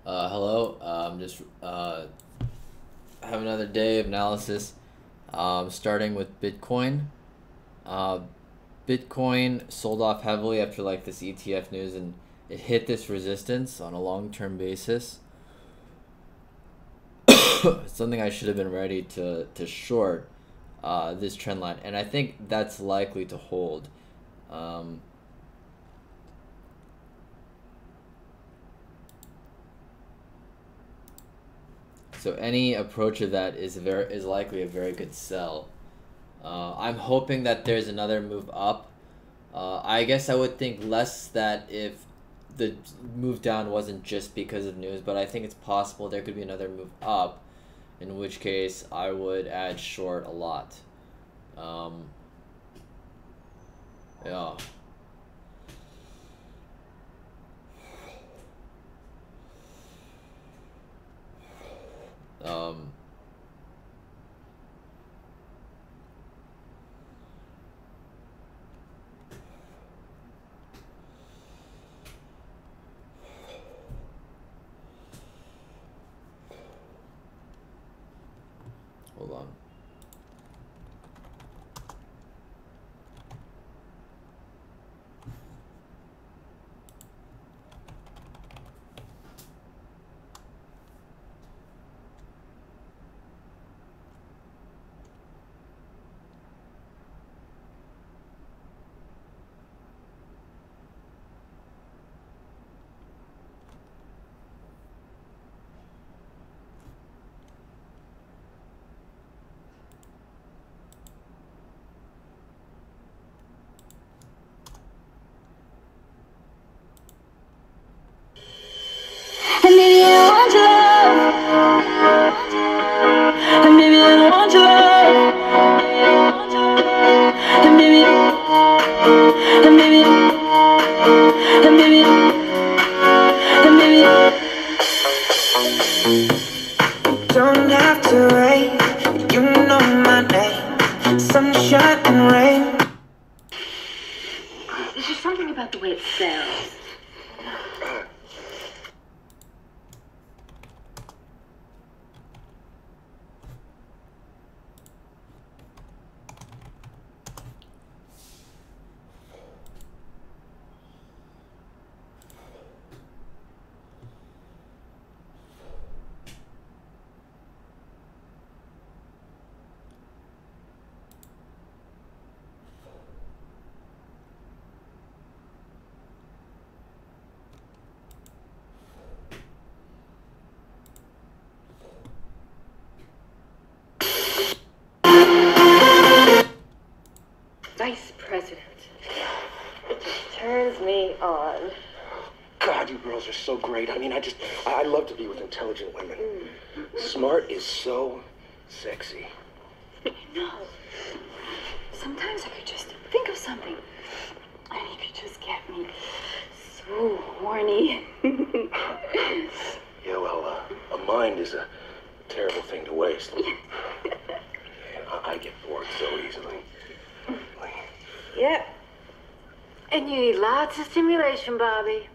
Hello. Just have another day of analysis. Starting with Bitcoin. Uh, Bitcoin sold off heavily after like this ETF news, and it hit this resistance on a long-term basis. Something I should have been ready to short this trend line, and I think that's likely to hold. So any approach of that is likely a very good sell. I'm hoping that there's another move up. I guess I would think less that if the move down wasn't just because of news, but I think it's possible there could be another move up, in which case I would add short a lot. Yeah. Um, Hold on. And maybe I don't want your love. And maybe I don't want your love. And maybe, and maybe, and maybe, and maybe. Don't have to wait. You know my name. Sunshine and rain. There's just something about the way it sounds. Vice President. It just turns me on. God, you girls are so great. I mean, I love to be with intelligent women. Smart is so sexy. No. Sometimes I could just think of something, and it could just get me so horny. Yeah, well, a mind is a terrible thing to waste. I get bored so easily. Yep. And you need lots of stimulation, Bobby.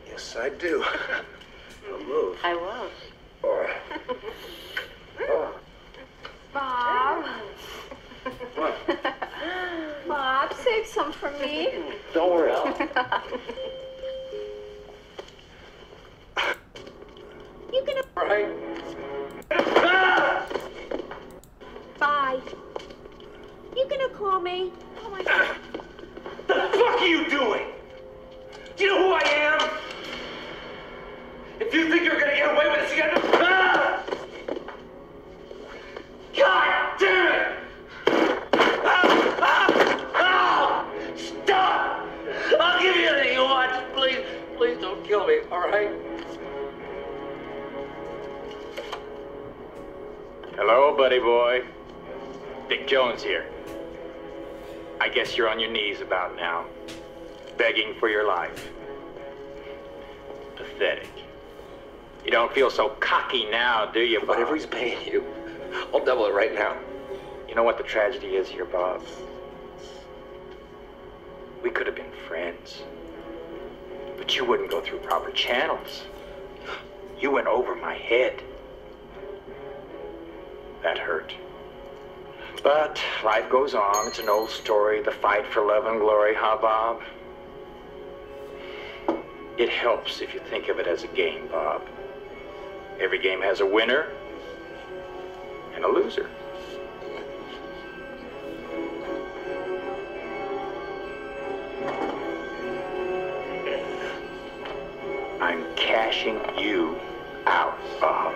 Yes, I do. I'll move. I won't. All right. Oh. Bob. What? Bob, save some for me. Don't worry. You can. Right. Bye. You gonna call me? Oh my God. The fuck are you doing? Do you know who I am? If you think you're gonna get away with this, you gotta. Ah! God damn it! Stop! I'll give you anything you want. Please don't kill me, all right? Hello, buddy boy. Dick Jones here. I guess you're on your knees about now, begging for your life. Pathetic. You don't feel so cocky now, do you, Bob? Whatever he's paying you, I'll double it right now. You know what the tragedy is here, Bob? We could have been friends. But But you wouldn't go through proper channels. You went over my head. That hurt. But life goes on. It's an old story, the fight for love and glory, huh, Bob? It helps if you think of it as a game, Bob. Every game has a winner and a loser. I'm cashing you out, Bob.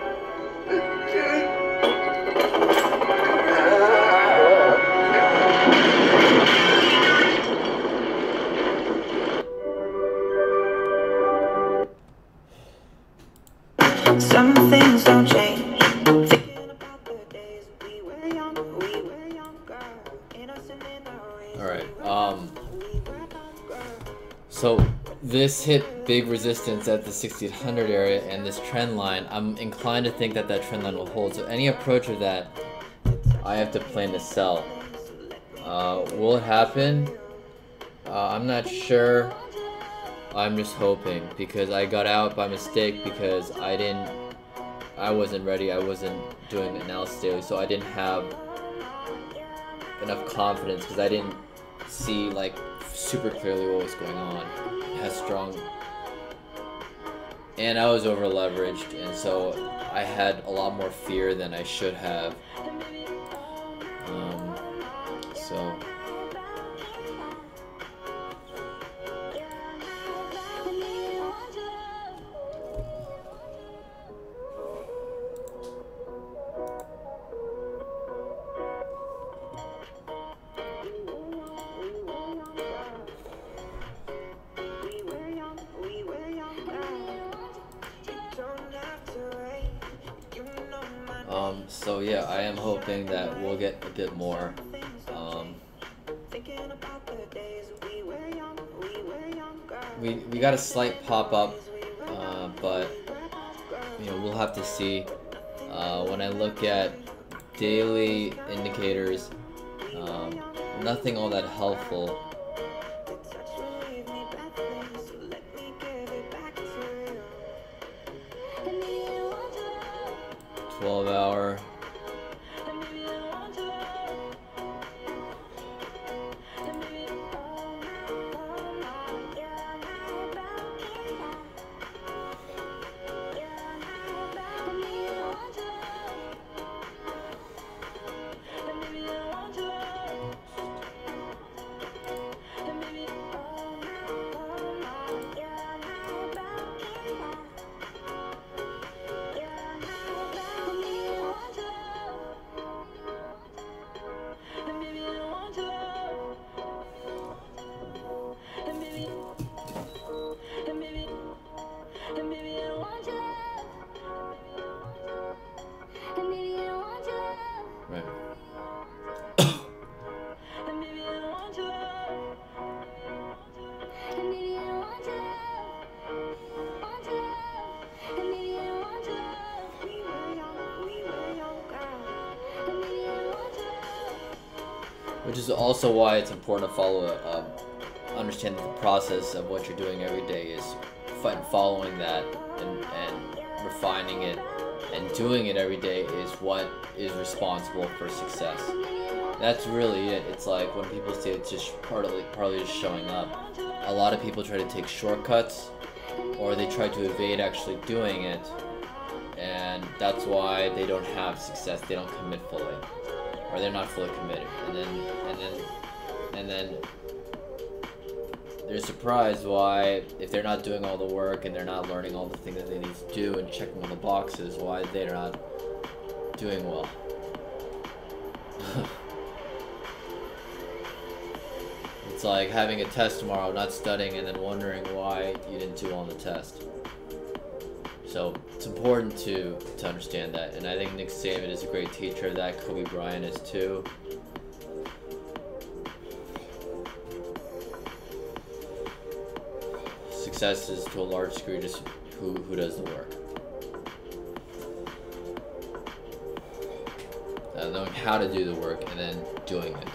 Some things don't change. Thinking about the days we were young, girl. Innocent in our ways. Alright, so this hit big resistance at the 1600 area, and this trend line, I'm inclined to think that that trend line will hold. So any approach of that, I have to plan to sell. Will it happen? I'm not sure. I'm just hoping, because I got out by mistake because I wasn't ready. I wasn't doing analysis daily, so I didn't have enough confidence because I didn't see like super clearly what was going on. It has strong, and I was over leveraged, and so I had a lot more fear than I should have. So. So yeah, I am hoping that we'll get a bit more. We got a slight pop up, but you know, we'll have to see. When I look at daily indicators, nothing all that helpful. 12-hour. Which is also why it's important to follow, understand that the process of what you're doing every day is following that and refining it and doing it every day is what is responsible for success. That's really it. It's like when people say it's just partly just showing up. A lot of people try to take shortcuts, or they try to evade actually doing it, and that's why they don't have success. They don't commit fully, or they're not fully committed, and then they're surprised why, if they're not doing all the work and they're not learning all the things that they need to do and checking all the boxes, why they're not doing well. It's like having a test tomorrow, not studying, and then wondering why you didn't do well on the test. So it's important to understand that, and I think Nick Saban is a great teacher of that. Kobe Bryant is too. Success is to a large degree just who does the work. Knowing how to do the work and then doing it.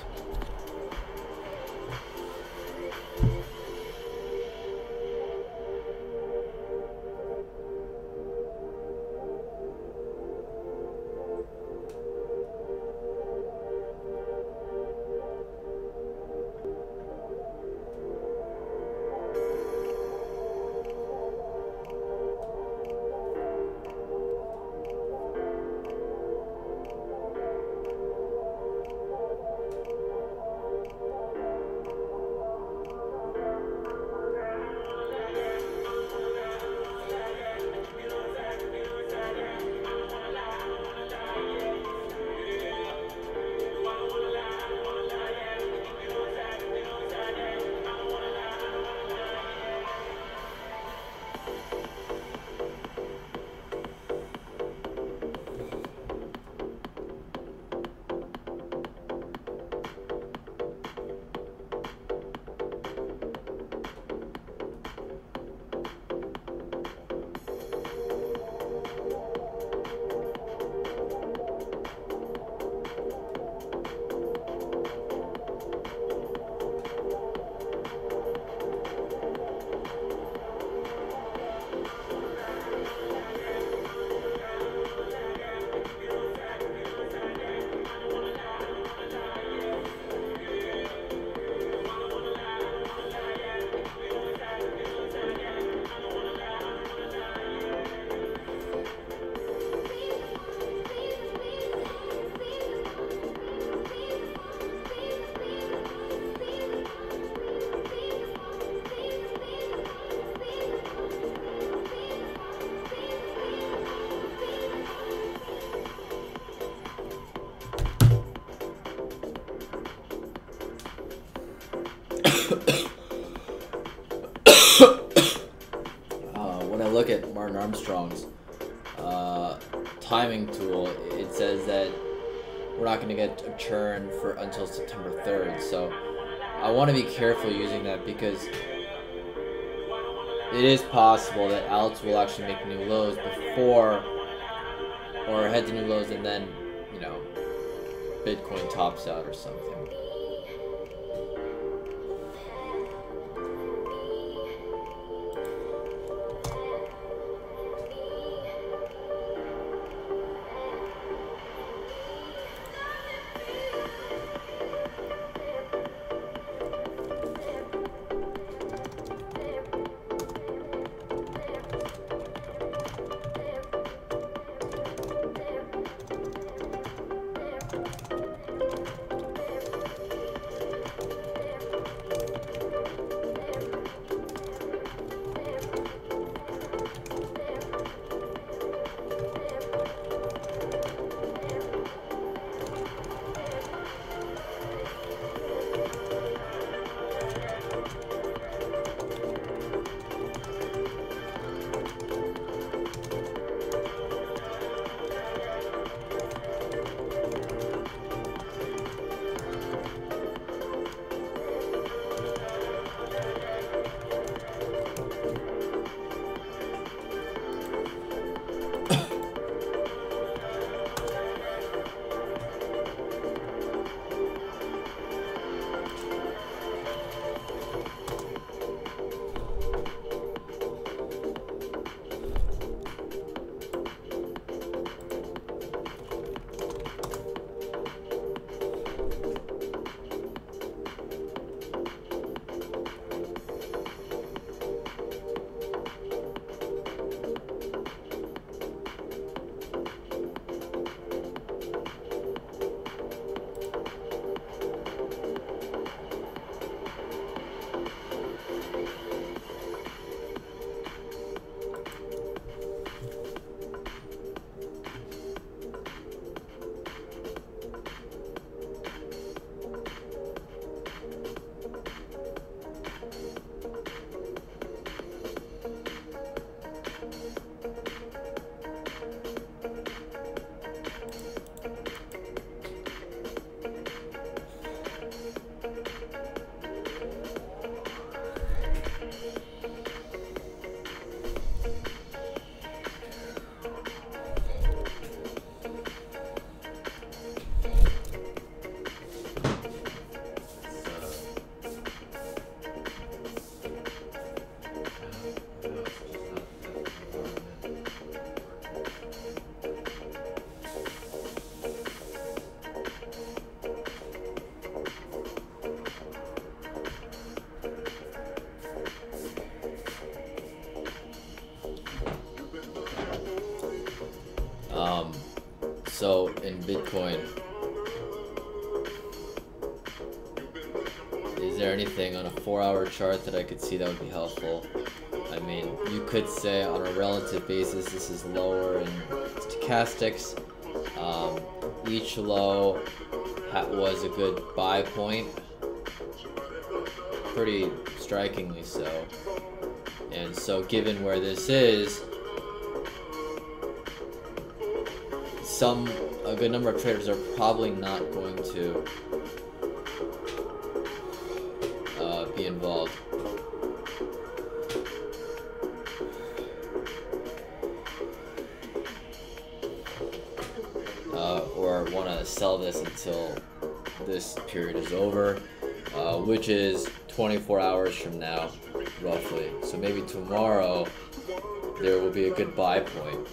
when I look at Martin Armstrong's timing tool, it says that we're not going to get a churn until September 3rd. So I want to be careful using that because it is possible that Alex will actually make new lows before, or head to new lows, and then, you know, Bitcoin tops out or something. So in Bitcoin, is there anything on a 4-hour chart that I could see that would be helpful? I mean, you could say on a relative basis this is lower in stochastics. Each low was a good buy point, pretty strikingly so. And so given where this is, a good number of traders are probably not going to be involved. Or want to sell this until this period is over, which is 24 hours from now, roughly. So maybe tomorrow there will be a good buy point.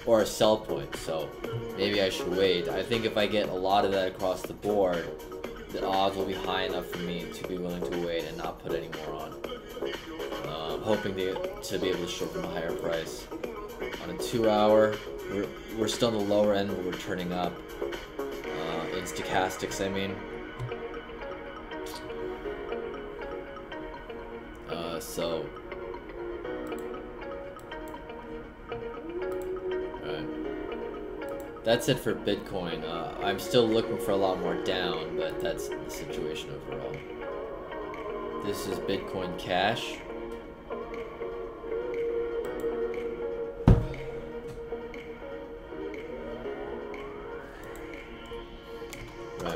Or a sell point, so maybe I should wait. I think if I get a lot of that across the board, the odds will be high enough for me to be willing to wait and not put any more on. I'm hoping to be able to show from a higher price. On a 2-hour, we're still on the lower end, but we're turning up. In stochastics, I mean. So... That's it for Bitcoin. I'm still looking for a lot more down, but that's the situation overall. This is Bitcoin Cash.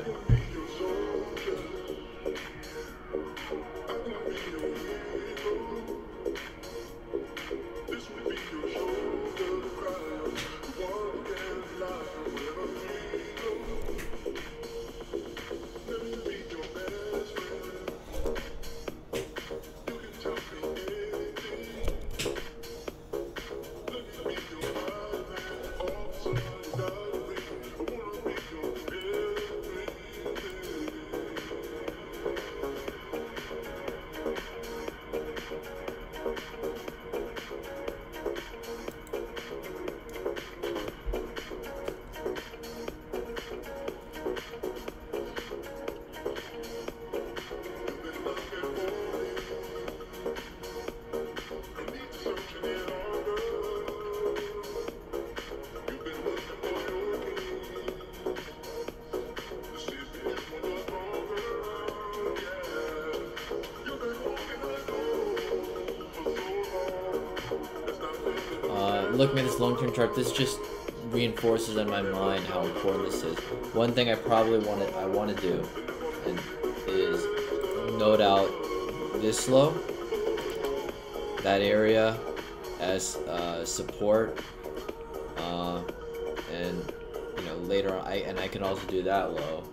time. Looking at this long-term chart, this just reinforces in my mind how important this is. One thing I want to do is note out this low, that area as support, and you know later on I can also do that low.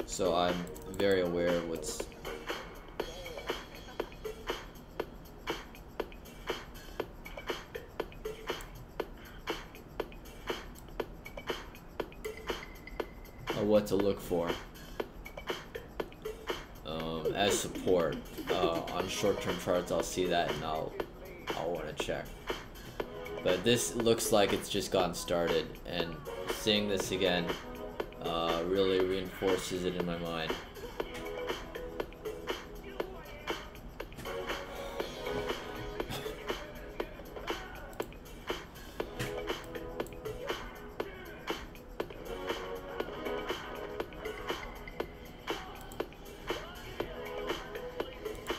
So I'm very aware of what's what to look for as support. On short-term charts I'll see that and I'll want to check, but this looks like it's just gotten started, and seeing this again really reinforces it in my mind.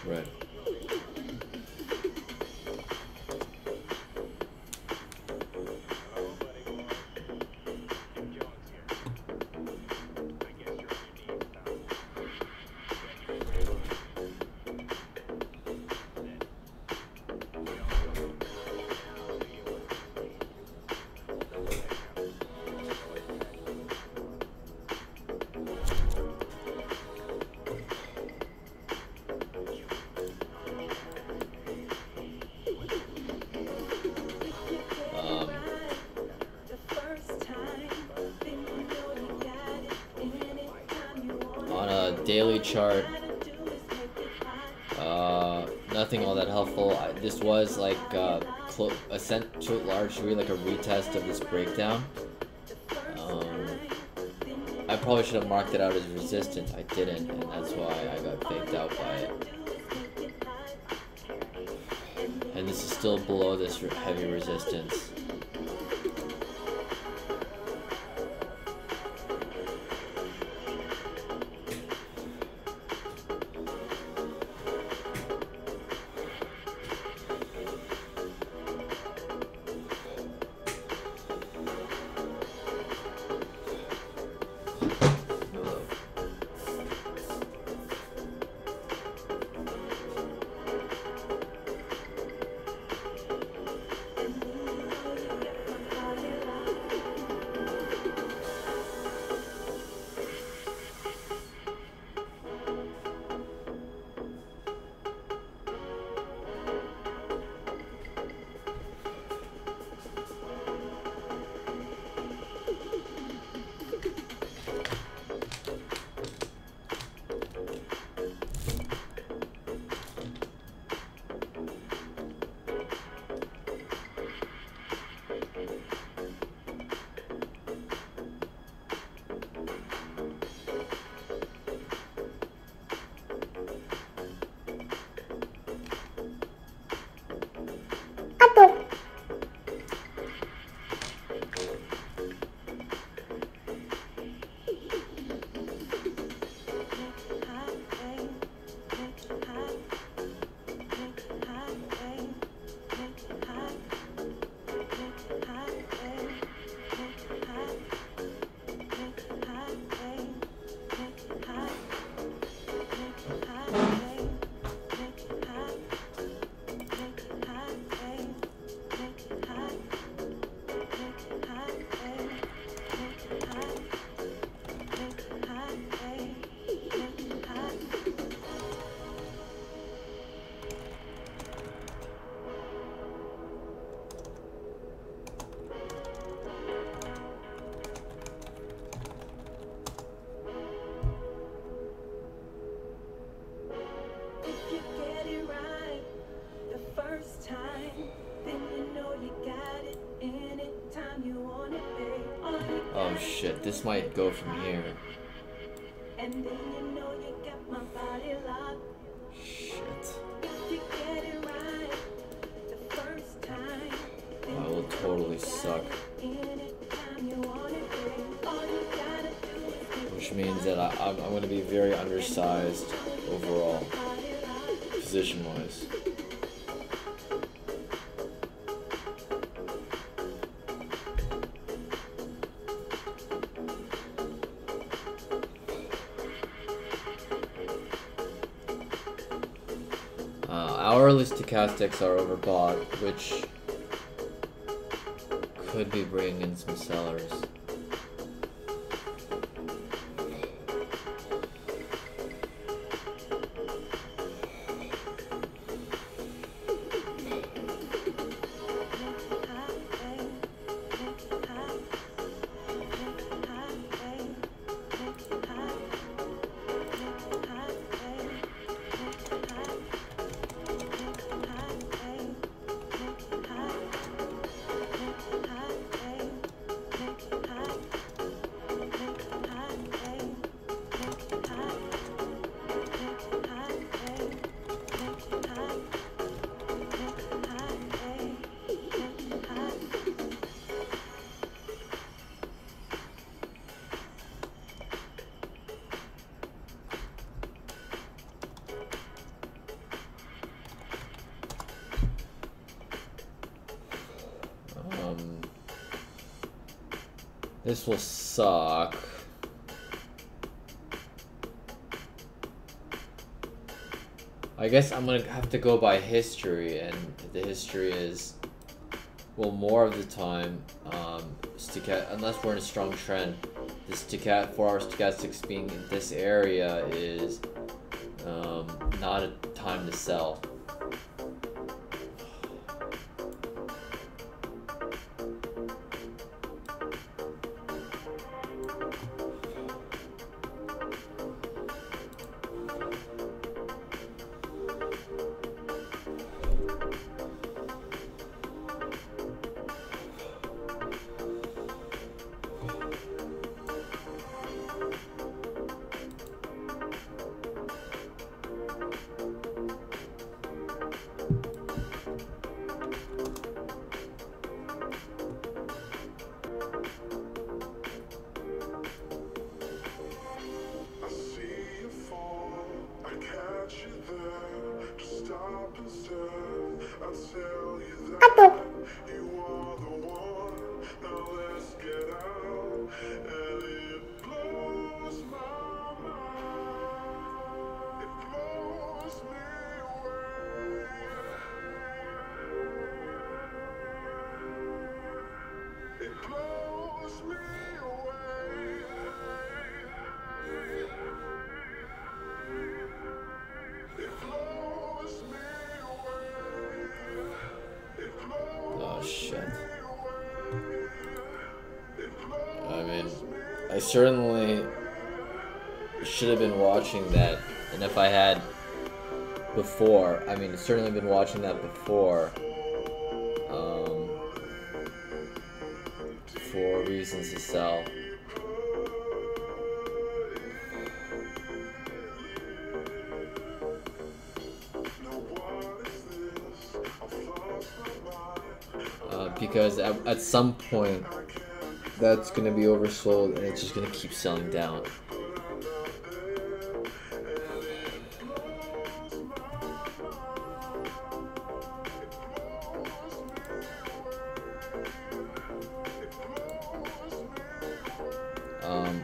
Right. Daily chart, nothing all that helpful. This was like largely like a retest of this breakdown. I probably should have marked it out as resistance. I didn't, and that's why I got faked out by it. And this is still below this heavy resistance. first time, then you know you got it. Anytime you want it, babe. All you Oh gotta shit, do this is might make go it from hot. here. And then you know you got my body locked. Shit. If you get it right the first time, then I will totally suck. anytime you want it, babe. All you gotta do is make Which means that I'm going to be very undersized overall, position-wise. Hourly stochastics are overbought, which could be bringing in some sellers. This will suck. I guess I'm gonna have to go by history, and the history is, well, more of the time, unless we're in a strong trend, the 4-hour stochastics being in this area is not a time to sell. Oh shit. I mean, I certainly should have been watching that, and if I had before, I mean, certainly been watching that before, for reasons to sell. Because at some point, that's going to be oversold, and it's just going to keep selling down.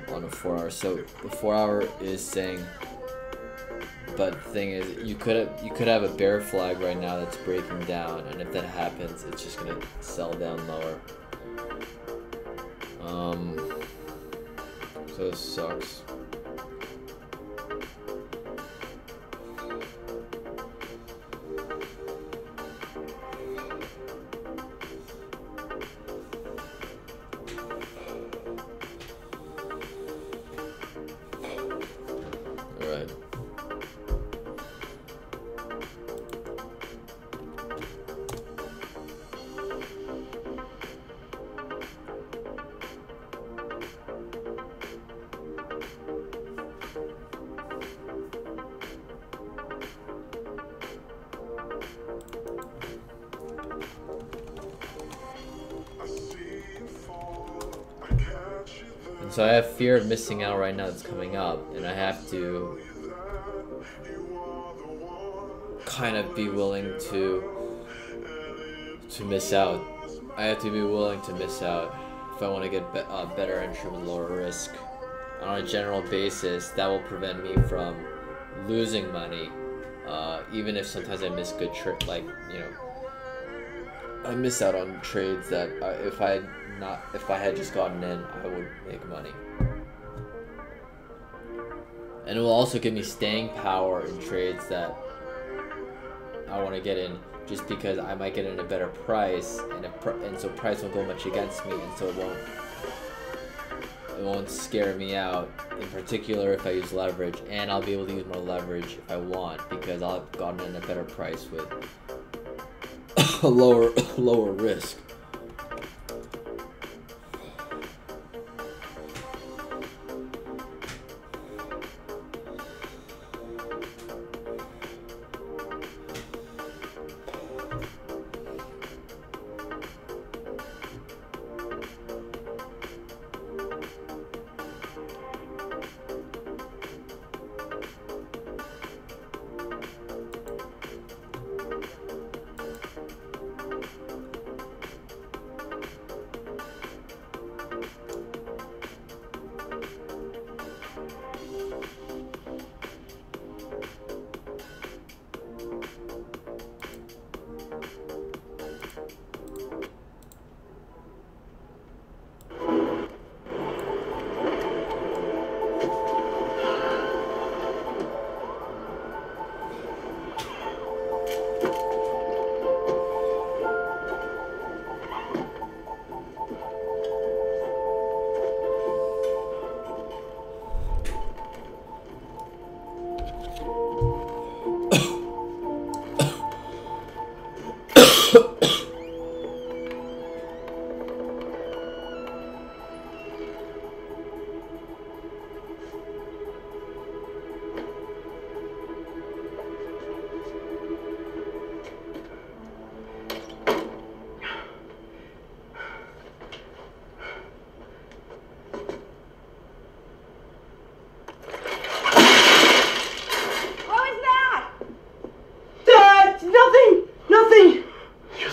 On a 4-hour, so the 4-hour is saying, but the thing is, you could have a bear flag right now that's breaking down, and if that happens, it's just gonna sell down lower. So this sucks. so I have fear of missing out right now that's coming up, and I have to kind of be willing to miss out. I have to be willing to miss out if I want to get better entry with lower risk. On a general basis, that will prevent me from losing money, even if sometimes I miss good like, you know, I miss out on trades that if I had just gotten in, I would make money. And it will also give me staying power in trades that I want to get in, just because I might get in a better price, and so price won't go much against me, and so it won't scare me out. In particular, if I use leverage, and I'll be able to use more leverage if I want, because I'll have gotten in a better price with a lower risk.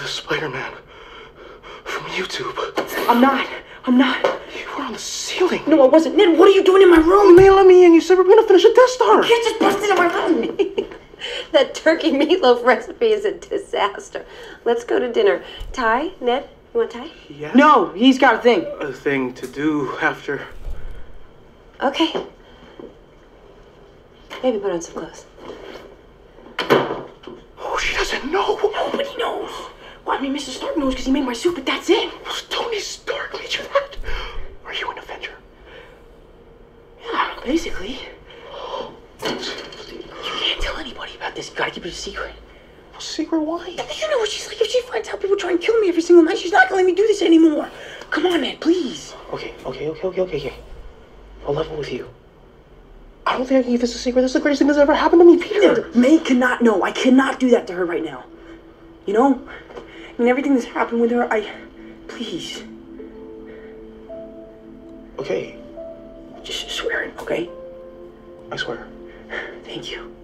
Spider-Man from YouTube. I'm not. You were on the ceiling. No, I wasn't. Ned, what are you doing in my room? Man, let me in. You said we're gonna finish a Death Star. You can't just bust into my room. That turkey meatloaf recipe is a disaster. Let's go to dinner. Ty, Ned, you want Ty? Yeah. No, he's got a thing. A thing to do after. Okay. Maybe put on some clothes. Oh, she doesn't know. Nobody knows. Well, I mean, Mr. Stark knows because he made my soup, but that's it. Tony Stark made you that? Are you an Avenger? Yeah, basically. You can't tell anybody about this. You gotta keep it a secret. A secret? Why? You know what she's like. If she finds out people try and kill me every single night, she's not gonna let me do this anymore. Come on, Ned, please. Okay. I'll level with you. I don't think I can keep this a secret. This is the greatest thing that's ever happened to me, Peter. May cannot know. I cannot do that to her right now. You know? I mean, everything that's happened with her, please. Okay. Just swear it, okay? I swear. Thank you.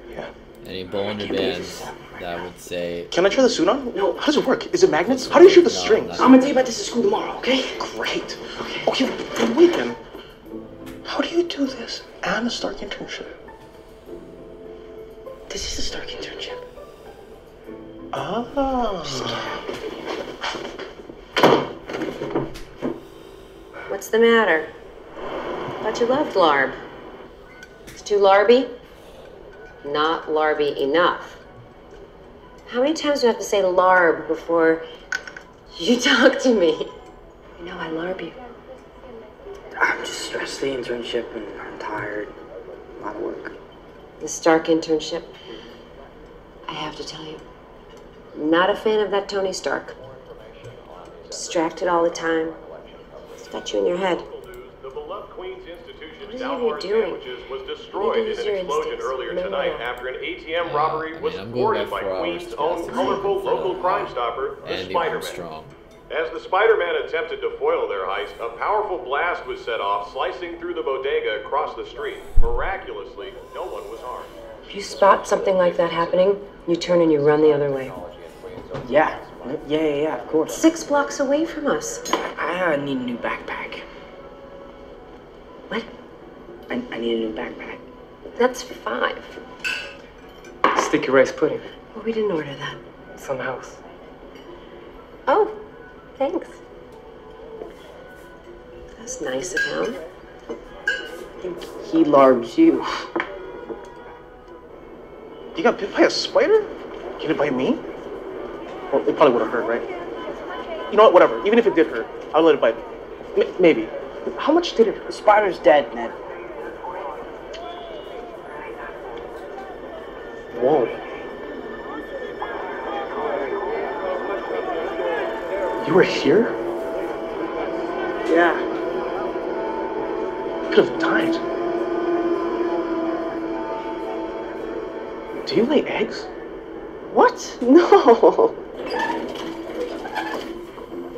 Yeah. Any bowling bands that would say... Can I try the suit on? No. How does it work? Is it magnets? How do you shoot the strings? I'm gonna tell you about this at school tomorrow, okay? Great. Okay, but wait then. How do you do this and a Stark internship? This is a Stark internship. Ah. What's the matter? Thought you loved larb. It's too larby? Not larby enough. How many times do I have to say larb before you talk to me? You know I larb you. I'm just stressed the internship and I'm tired. A lot of work. The Stark internship. I have to tell you, I'm not a fan of that Tony Stark. Distracted all the time. It's got you in your head. The beloved Queens Institution's What is Dalmar it you're doing? sandwiches was destroyed in Use an your explosion instincts. earlier No, tonight no. after an ATM robbery I was mean, I'm going thwarted back by 4 hours Queens' to own pass the colorful season local for, crime stopper, the Andy Spider-Man. Armstrong. As the Spider-Man attempted to foil their heist, a powerful blast was set off, slicing through the bodega across the street. Miraculously, no one was harmed. If you spot something like that happening, you turn and you run the other way. Yeah, of course. 6 blocks away from us. I need a new backpack. What? I need a new backpack. That's 5. Sticky rice pudding. Well, we didn't order that. It's on the house. Oh, thanks. That's nice of him. I think he larbs you. You got bit by a spider? Can it bite me? Well, it probably would have hurt, right? You know what? Whatever. Even if it did hurt, I'll let it bite. Maybe. How much did it hurt? The spider's dead, Ned. Whoa. You were here? Yeah. Could have died. Do you lay eggs? What? No.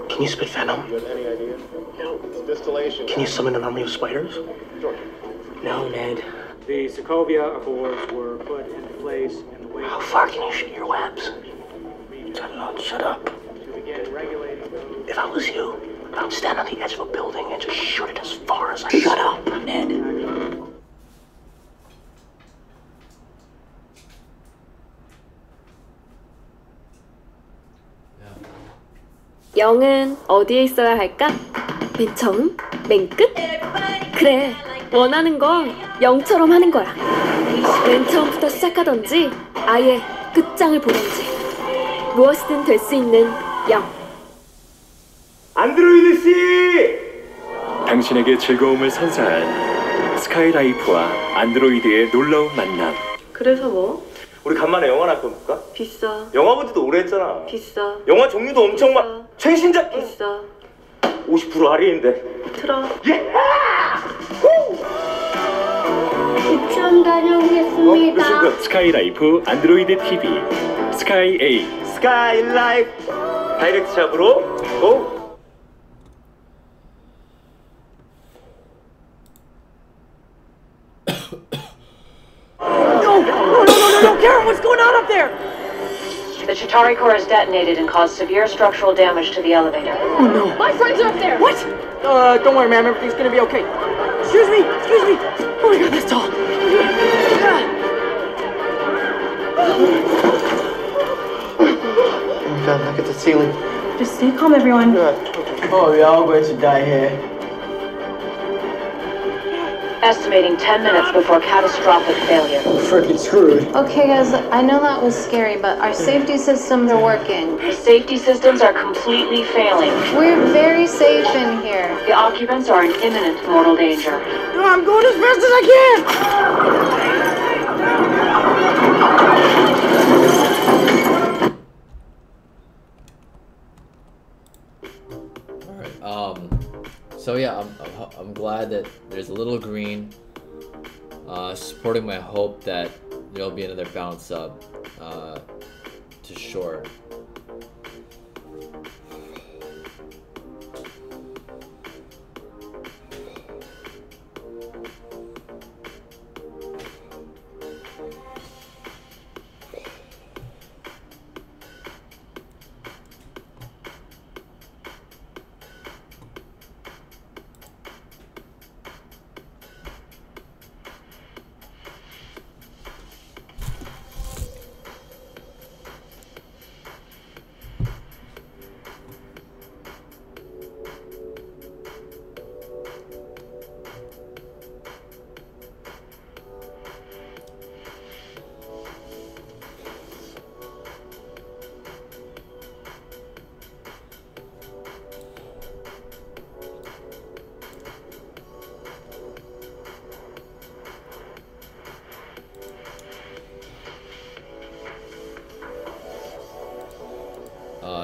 Can you spit venom? You have any idea? No. It's distillation. Can you summon an army of spiders? No, Ned. The Sokovia Accords were put into place in the way How far can you shoot your webs? Shut up. to begin regulating those. If I was you, I would stand on the edge of a building and just shoot it as far as I Shut up, Ned. 영은 어디에 있어야 할까? 맨 처음? 맨 끝? 그래, 원하는 건 영처럼 하는 거야. 맨 처음부터 시작하던지 아예 끝장을 보던지 무엇이든 될 수 있는 영. 안드로이드 씨! 당신에게 즐거움을 선사한 스카이라이프와 안드로이드의 놀라운 만남. 그래서 뭐? 우리 간만에 영화나 할까 볼까? 비싸. 영화 본 지도 오래 했잖아. 비싸. 영화 종류도 엄청 많. 최신작 비싸. 50% 할인인데. 틀어. 예! 유치원 다녀오겠습니다. 스카이라이프 안드로이드 TV 스카이 A 스카이라이프 다이렉트 샵으로 고! No, Karen, what's going on up there? The Chitauri core is detonated and caused severe structural damage to the elevator. Oh no. My friends are up there. What? Don't worry, ma'am, everything's gonna be okay. Excuse me. Oh my god, that's tall. Oh god, look at the ceiling. Just stay calm, everyone. Oh, we're all going to die here. Estimating 10 minutes before catastrophic failure. Freaking screwed. Okay, guys, I know that was scary, but our safety systems are working. The safety systems are completely failing. We're very safe in here. The occupants are in imminent mortal danger. No, I'm going as fast as I So yeah, I'm glad that there's a little green, supporting my hope that there'll be another bounce up to short.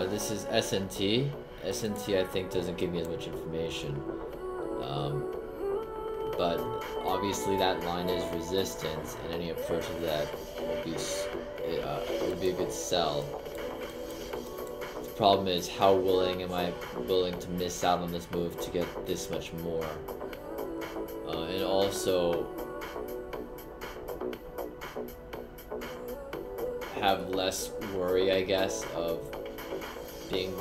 This is SNT. SNT I think doesn't give me as much information, but obviously that line is resistance, and any approach to that would be a good sell. problem is, how willing am I to miss out on this move to get this much more? And also have less worry, I guess, of being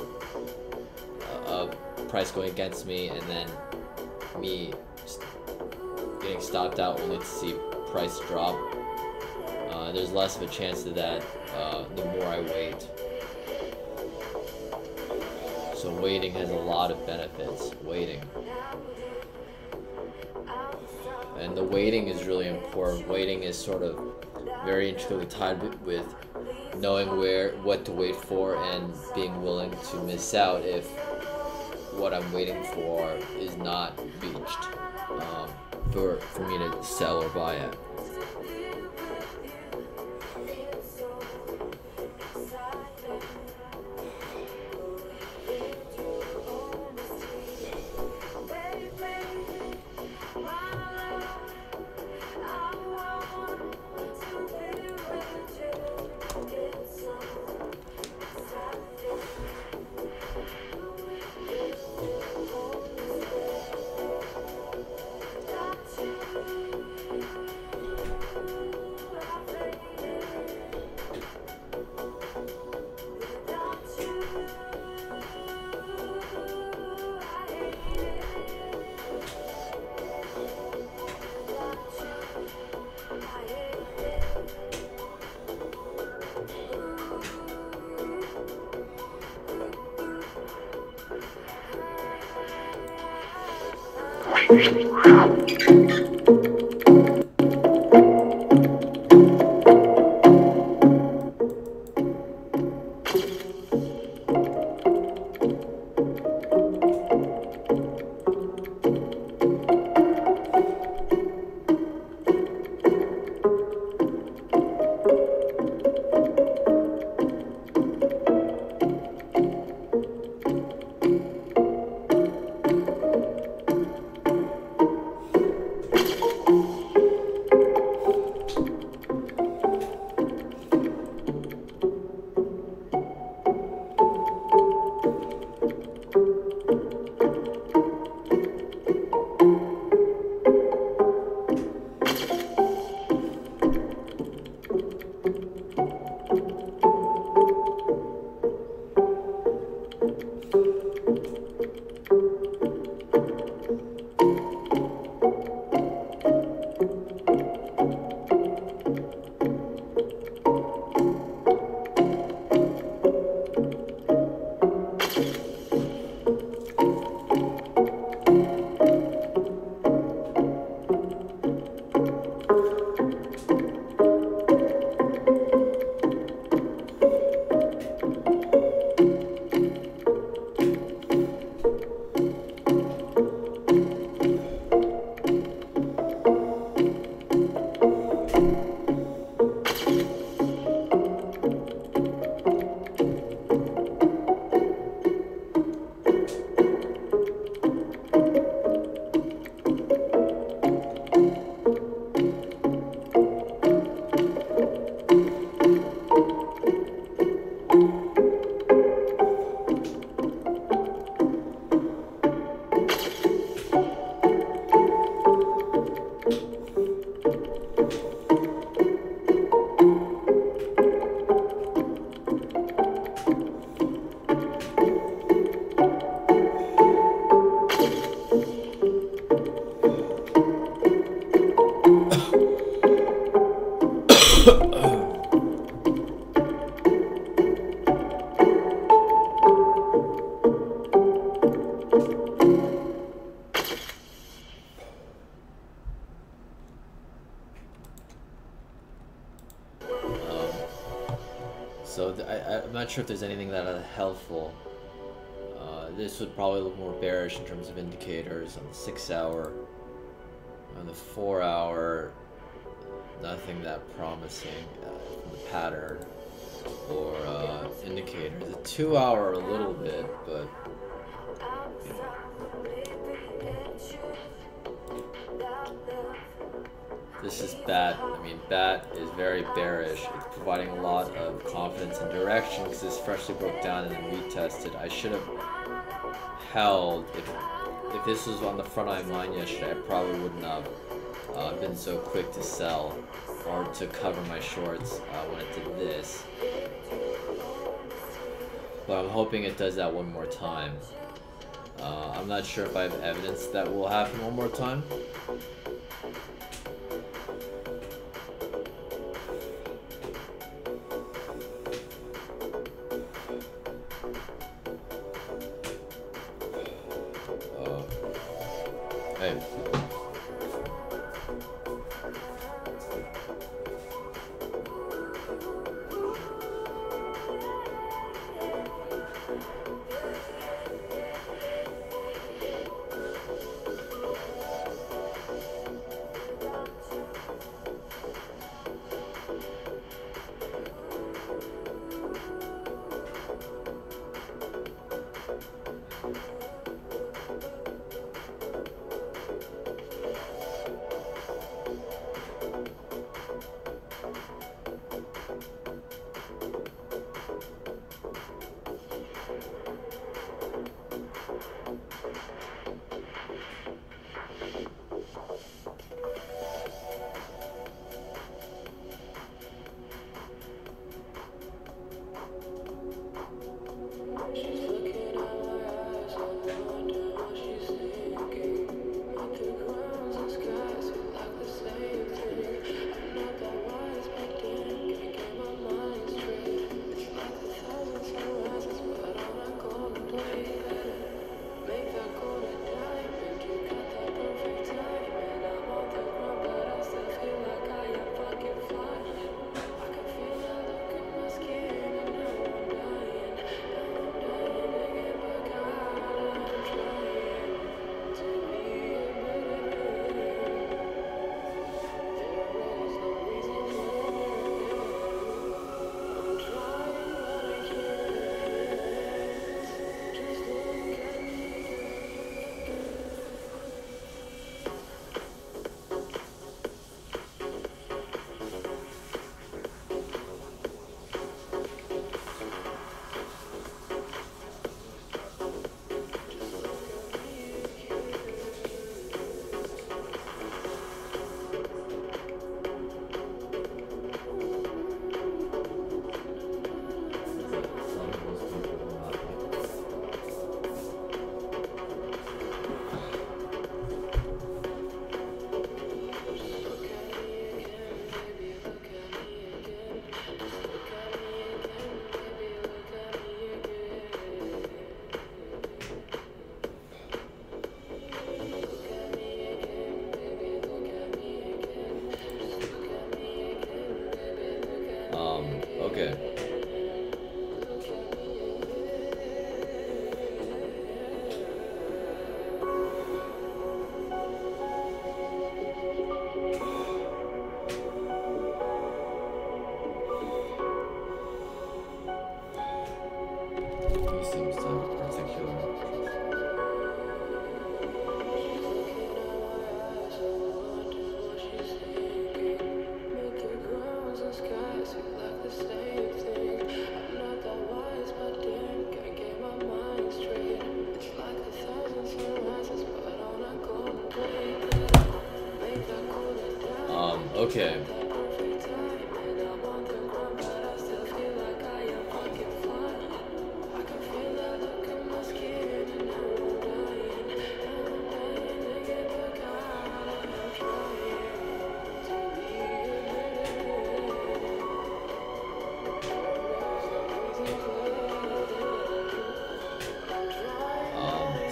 a price going against me and then me getting stopped out only to see price drop. There's less of a chance of that the more I wait. So waiting has a lot of benefits. Waiting. And the waiting is really important. Waiting is sort of very intricately tied with knowing what to wait for and being willing to miss out if what I'm waiting for is not reached for me to sell or buy it. I'm not sure if there's anything that is helpful. This would probably look more bearish in terms of indicators on the 6 hour. On the 4 hour, nothing that promising from the pattern or indicators. The 2 hour a little bit, but you know. This is Bat. I mean, Bat is very bearish. It's providing a lot of confidence and direction because this freshly broke down and then retested. I should have held. If this was on the front of my mind yesterday, I probably wouldn't have been so quick to sell or to cover my shorts when it did this. But I'm hoping it does that one more time. I'm not sure if I have evidence that will happen one more time. Hey. Okay. He seems to have a particular okay.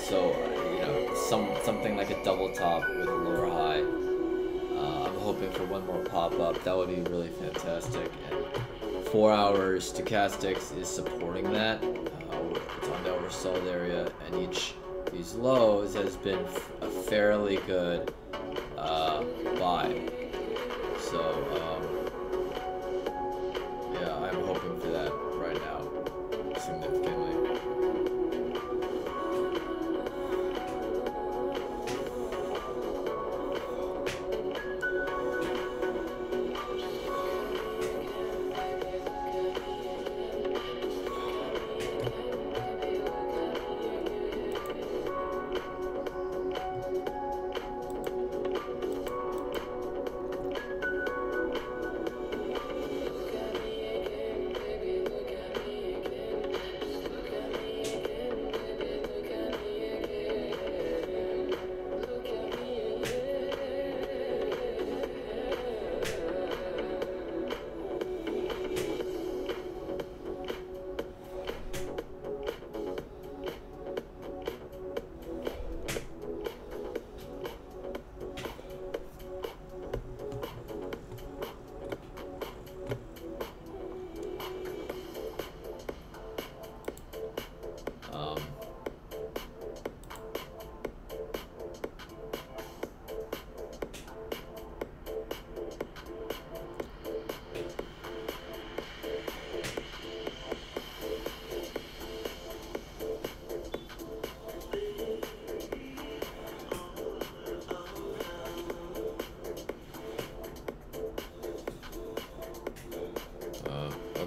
So, you know, something like a double top with a lower high. I'm hoping for one more pop-up. That would be really fantastic. And 4 hours stochastics is supporting that. It's on the oversold area, and these lows has been a fairly good buy. So, yeah, I'm hoping for that right now, significantly.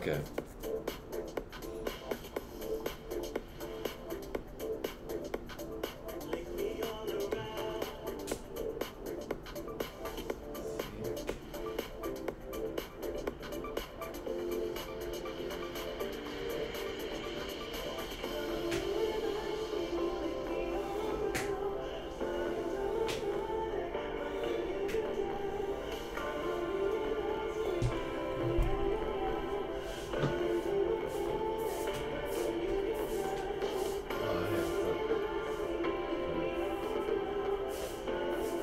Okay.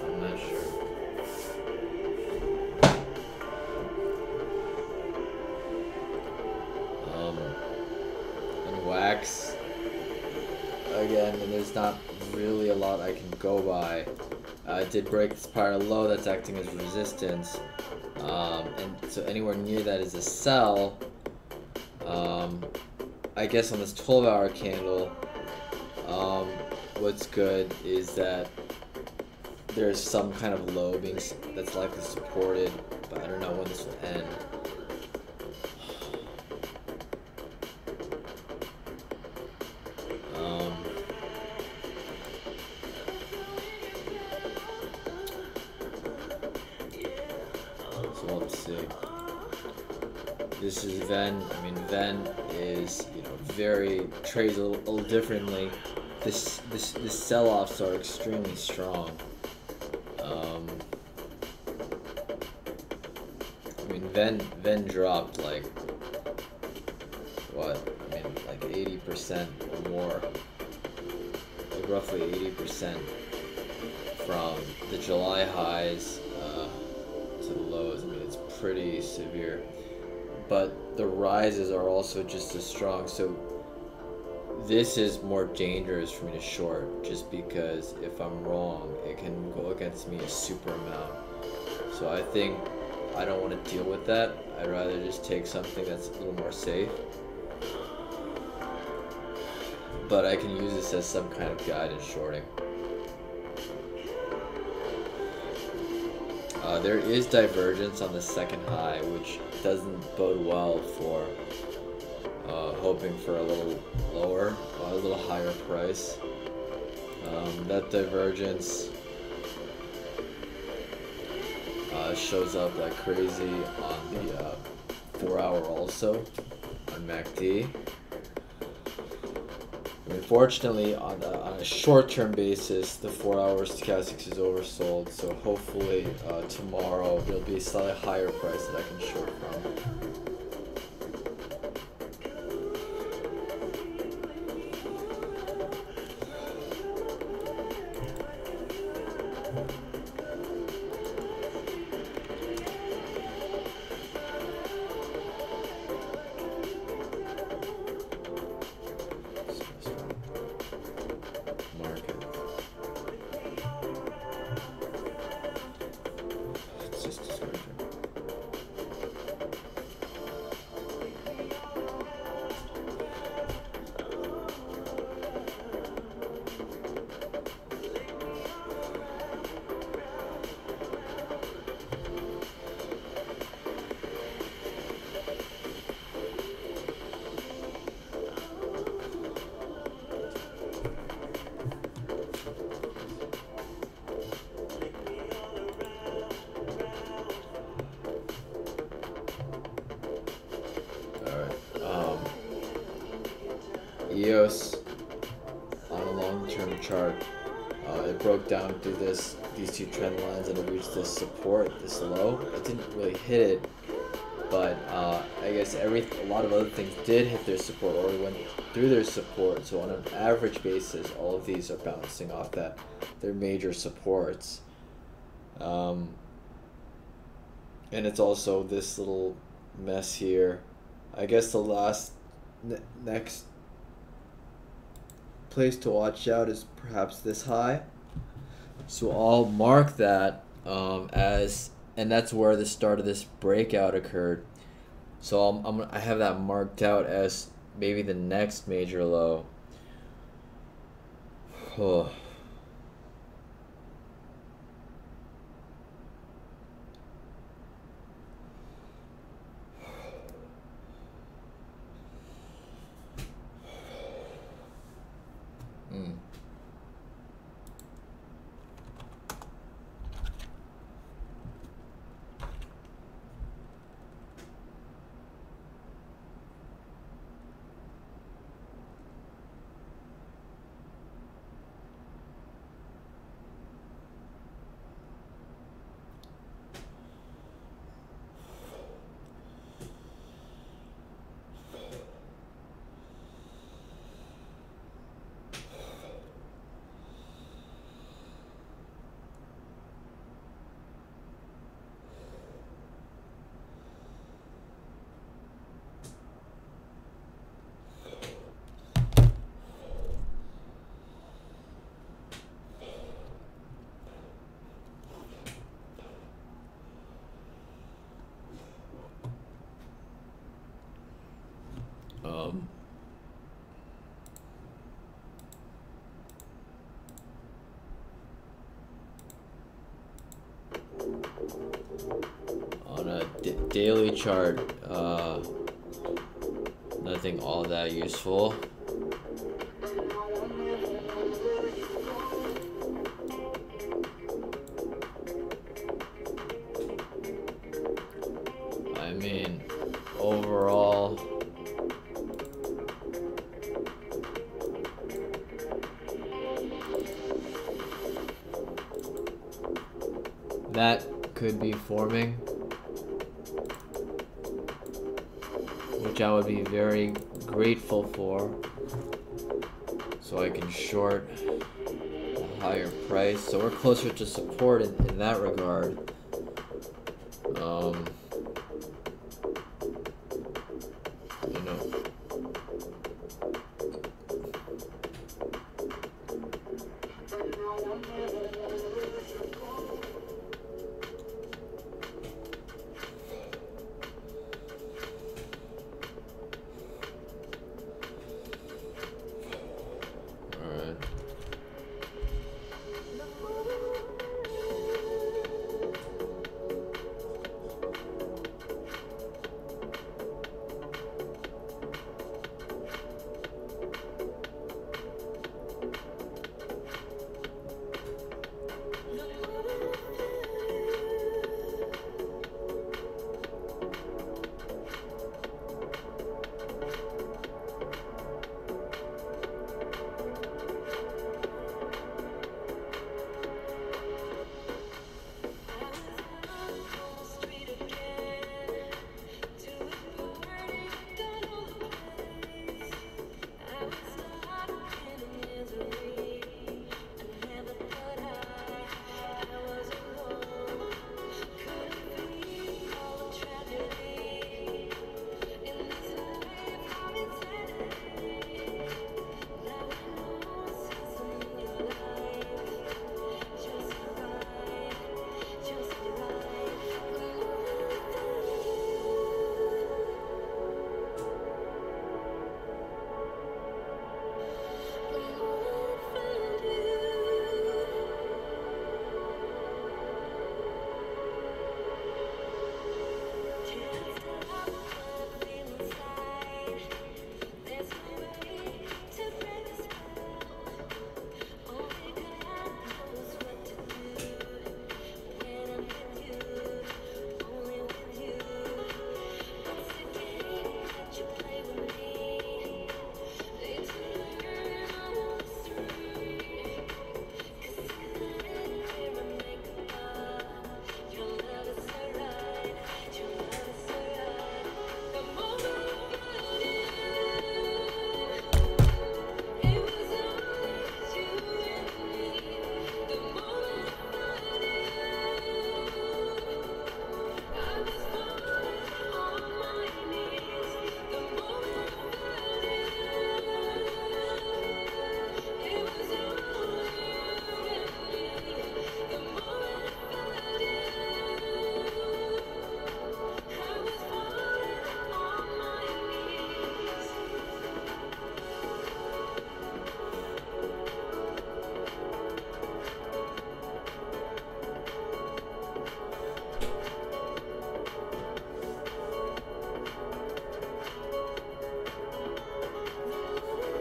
I'm not sure. And wax again, and there's not really a lot I can go by. I did break this prior low that's acting as resistance, and so anywhere near that is a sell. I guess on this 12-hour candle, what's good is that there's some kind of low that's likely supported, but I don't know when this will end. So let's see. This is Ven. I mean, Ven is, you know, trades a little differently. This sell-offs are extremely strong. I mean, Ven dropped like what? I mean, like 80% or more, like roughly 80% from the July highs to the lows. I mean, it's pretty severe. But the rises are also just as strong. So this is more dangerous for me to short, just because if I'm wrong, it can go against me a super amount. So I think I don't want to deal with that. I'd rather just take something that's a little more safe. But I can use this as some kind of guide in shorting. There is divergence on the second high, which doesn't bode well for hoping for a little lower, a little higher price. That divergence shows up like crazy on the 4-hour also on MACD. Unfortunately, on a short-term basis, the 4-hour stochastics is oversold. So hopefully tomorrow there'll be a slightly higher price that I can short from. EOS on a long-term chart, it broke down through these two trend lines and it reached this support, this low. It didn't really hit it, but I guess a lot of other things did hit their support or went through their support. So on an average basis, all of these are bouncing off their major supports. And it's also this little mess here. I guess the next place to watch out is perhaps this high. So I'll mark that as, and that's where the start of this breakout occurred. So I have that marked out as maybe the next major low. Oh. Um, on a daily chart, nothing all that useful. I mean, overall, that could be forming, which I would be very grateful for, so I can short a higher price. So we're closer to support in that regard. You know,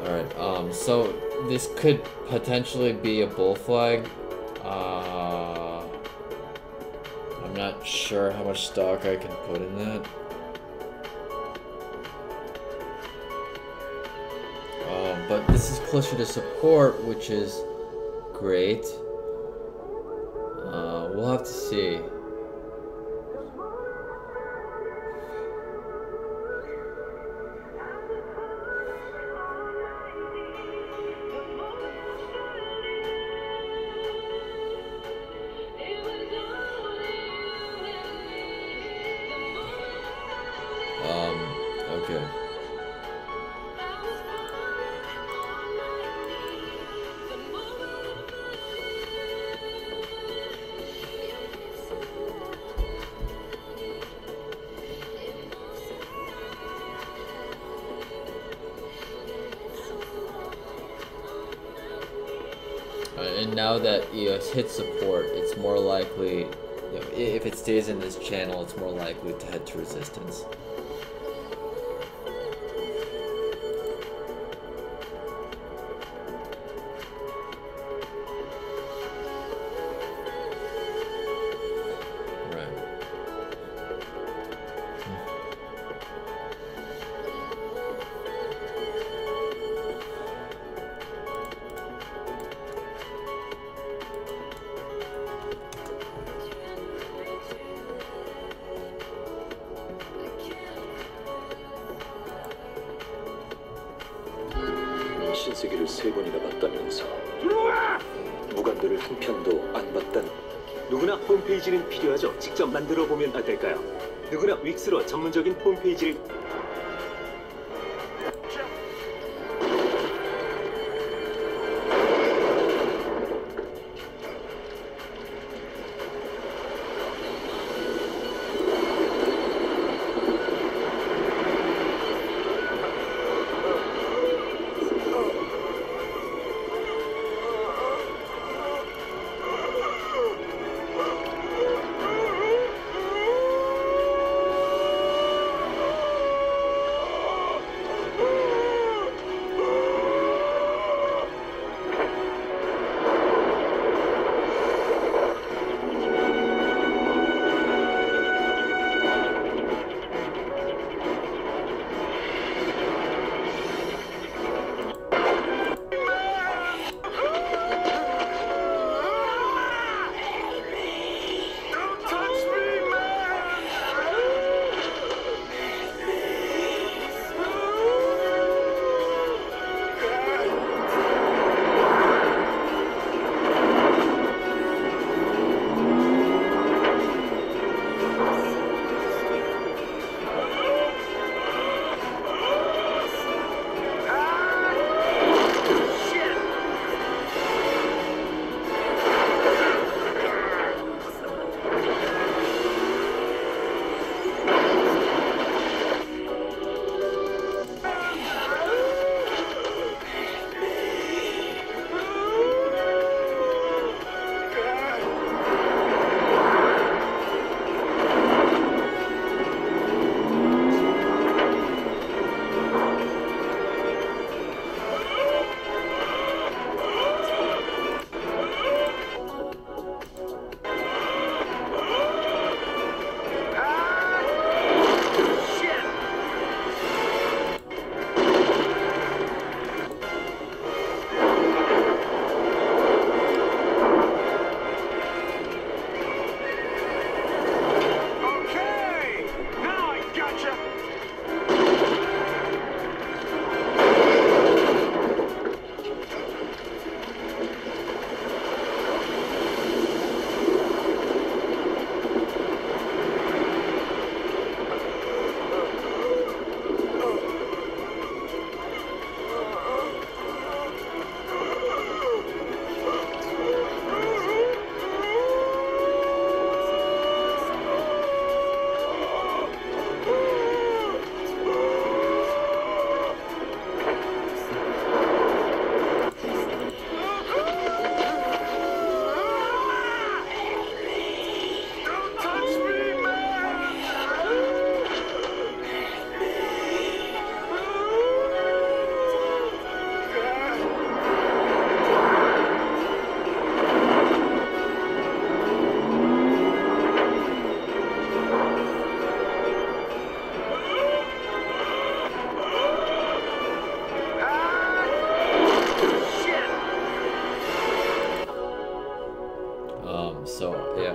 Alright, so this could potentially be a bull flag. I'm not sure how much stock I can put in that. But this is closer to support, which is great. We'll have to see. Okay. and now that EOS hit support, it's more likely, if it stays in this channel, it's more likely to head to resistance. 신세계를 3번이나 봤다면서 무관들을 한 편도 안 봤다는. 누구나 홈페이지는 필요하죠. 직접 만들어 보면 어떨까요? 누구나 윅스로 전문적인 홈페이지를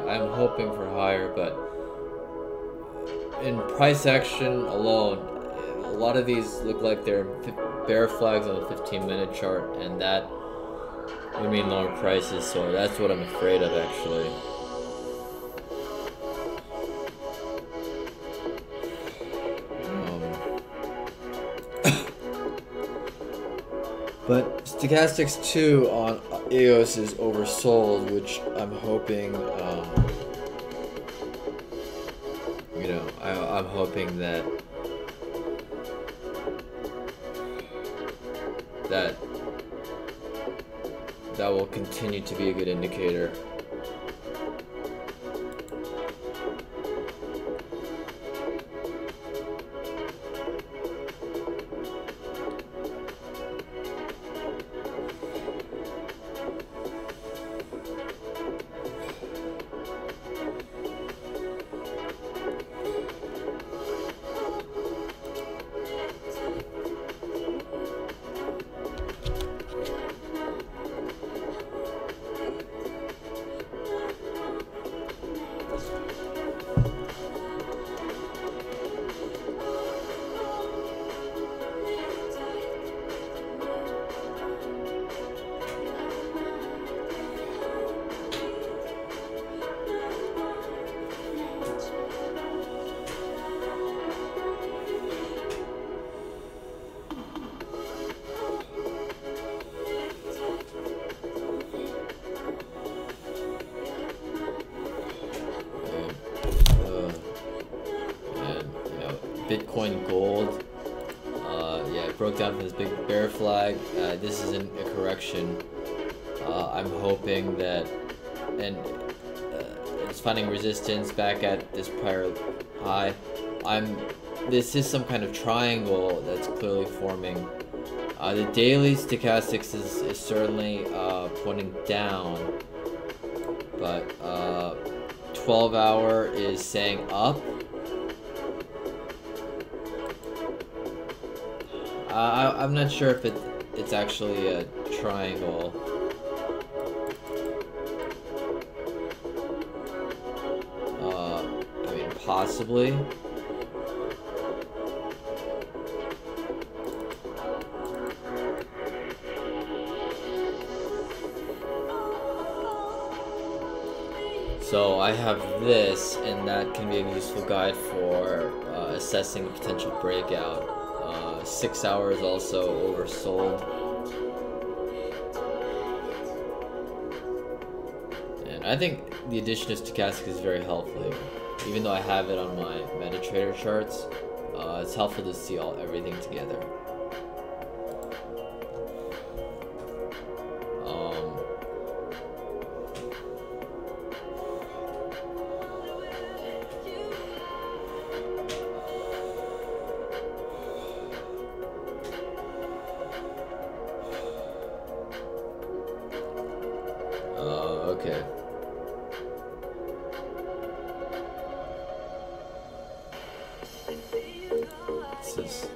I'm hoping for higher, but in price action alone, a lot of these look like they're bear flags on the 15-minute chart, and that would mean lower prices, so that's what I'm afraid of, actually. But Stochastics 2 on EOS is oversold, which I'm hoping, you know, I'm hoping that that will continue to be a good indicator. Bitcoin gold, yeah, it broke down from this big bear flag. This isn't a correction. I'm hoping that, and it's finding resistance back at this prior high. This is some kind of triangle that's clearly forming. The daily stochastics is certainly pointing down, but 12-hour is saying up. I'm not sure if it's actually a triangle. I mean, possibly. So I have this, and that can be a useful guide for assessing a potential breakout. 6 hours also oversold. And I think the addition of stochastic is very helpful. Even though I have it on my MetaTrader charts, it's helpful to see everything together. Okay. This is...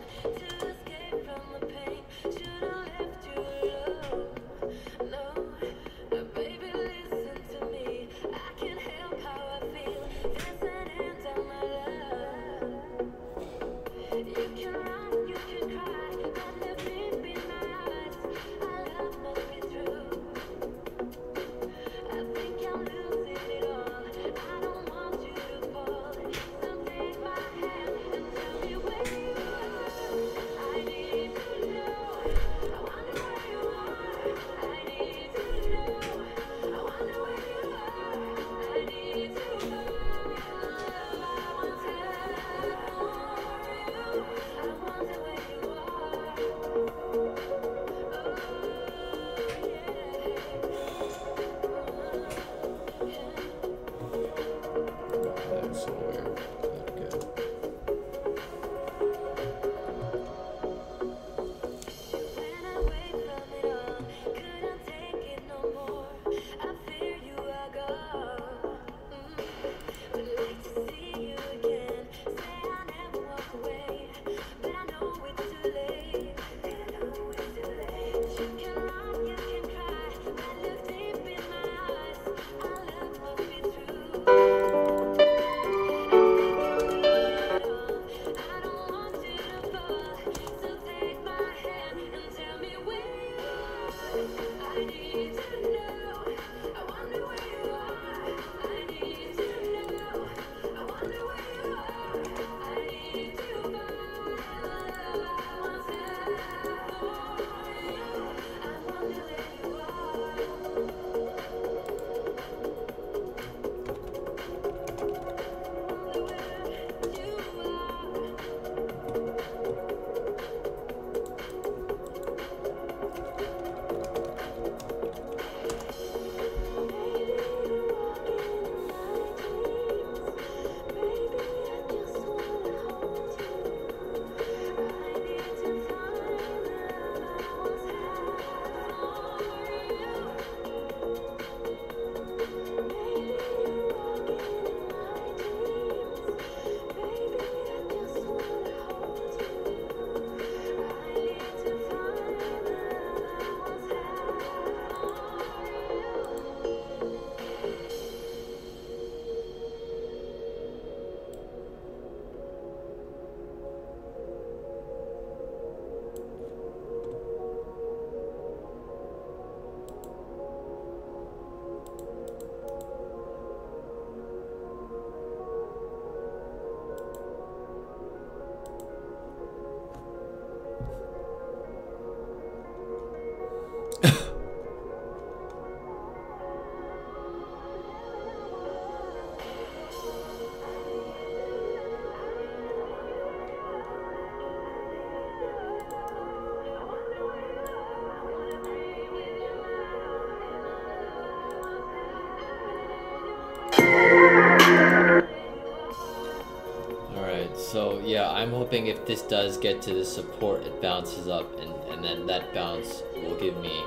hoping if this does get to the support, it bounces up, and then that bounce will give me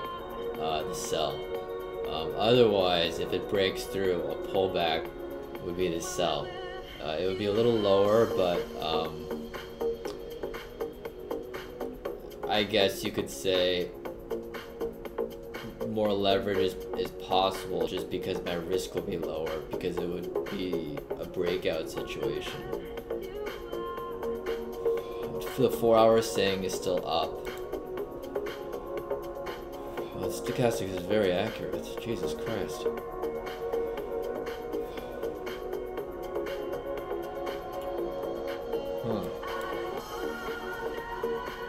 the sell. Otherwise, if it breaks through, a pullback would be the sell. It would be a little lower, but I guess you could say more leverage is possible just because my risk will be lower, because it would be a breakout situation. The 4 hour saying is still up. Well, the stochastic is very accurate. Jesus Christ.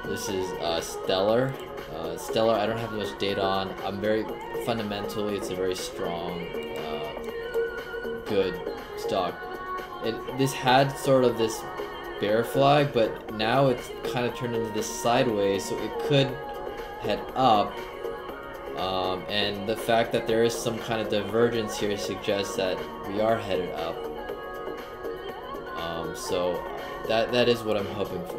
This is Stellar. Stellar, I don't have much data on. Fundamentally, it's a very strong, good stock. This had sort of this bear flag, but now it's kind of turned into this sideways, so it could head up. And the fact that there is some kind of divergence here suggests that we are headed up. So that is what I'm hoping for.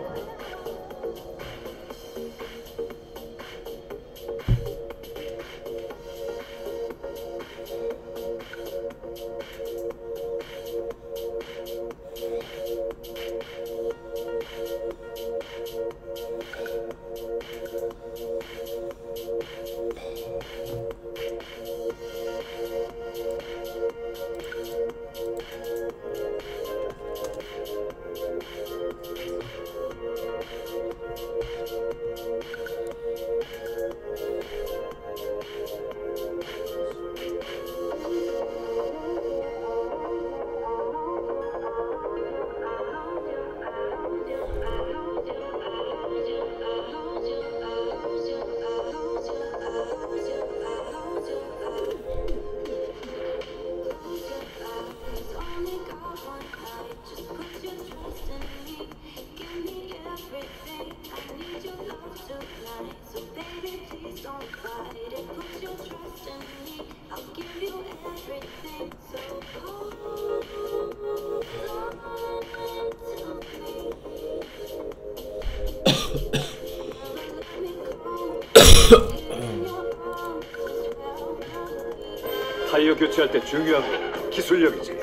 타이어 교체할 때 중요한 건 기술력이지.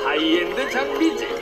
하이엔드 장비지.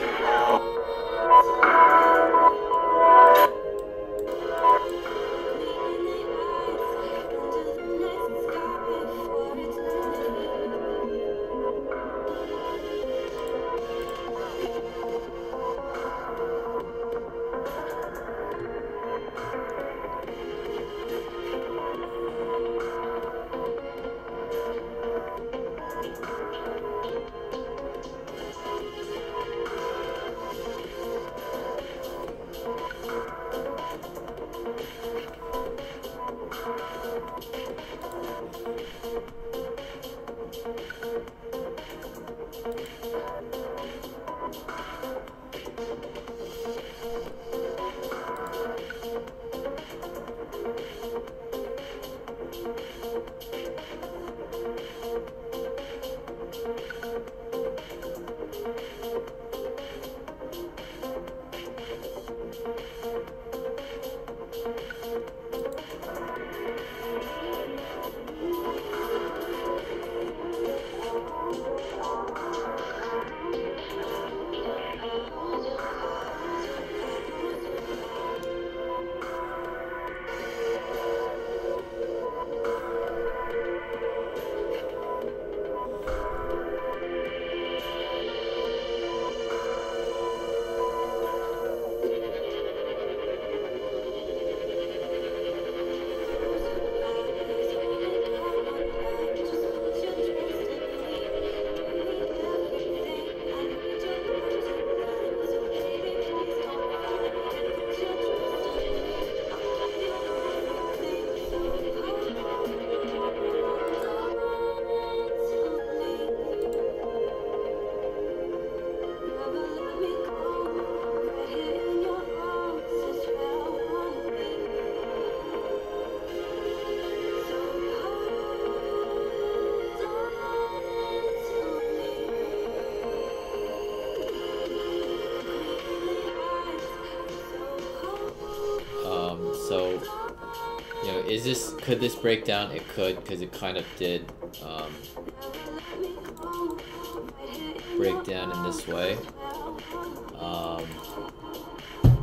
is this, could this break down? It could, because it kind of did break down in this way.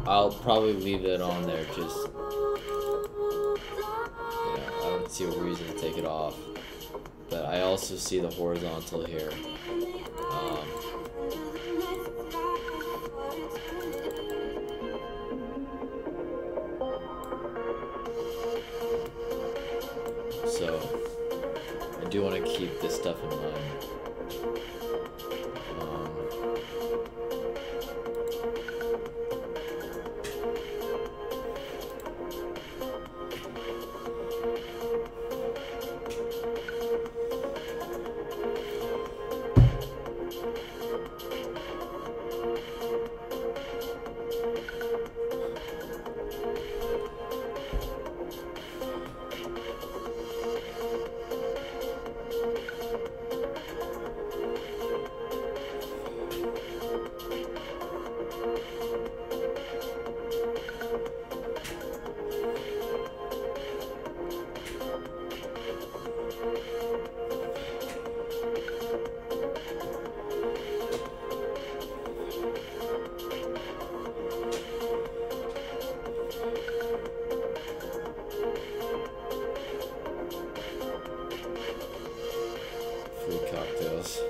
I'll probably leave it on there, just, you know, I don't see a reason to take it off. But I also see the horizontal here. So I do want to keep this stuff in mind. Free cocktails.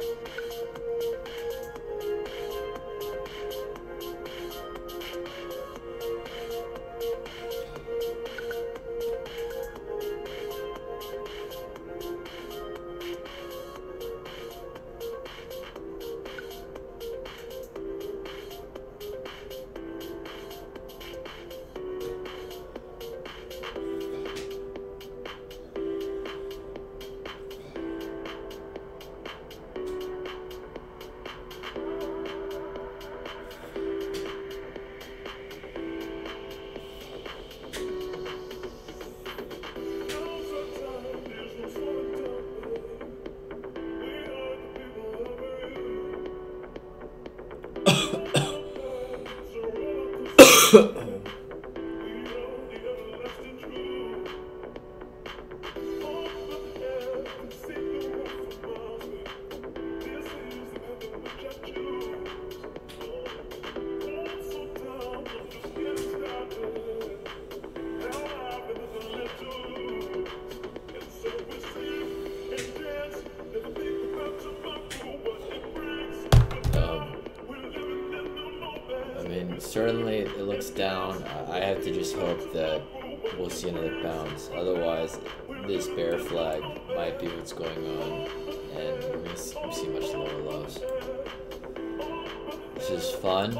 Certainly it looks down. I have to just hope that we'll see another bounce. Otherwise, this bear flag might be what's going on, and we're going to see much lower lows. This is fun.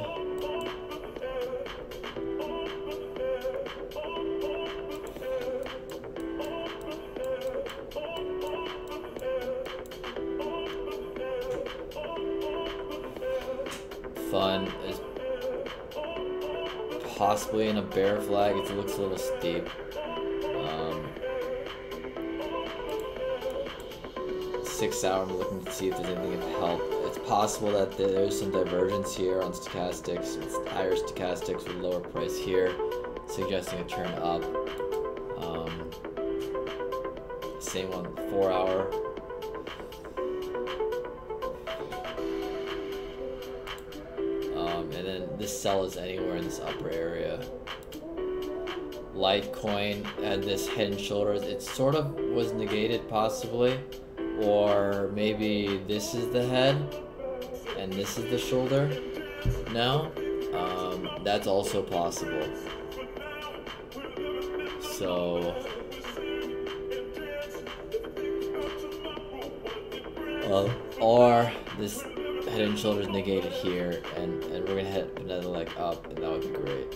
Fun is possibly in a bear flag. It looks a little steep. 6 hour, I'm looking to see if there's anything of help. It's possible that there's some divergence here on stochastics. It's higher stochastics with lower price here, suggesting a turn up. Same on the 4 hour. And then this sell is anywhere in this upper area. Litecoin had this head and shoulders. It sort of was negated possibly, or maybe this is the head and this is the shoulder now. That's also possible. So or this head and shoulders negated here, and we're gonna hit another leg up, and that would be great.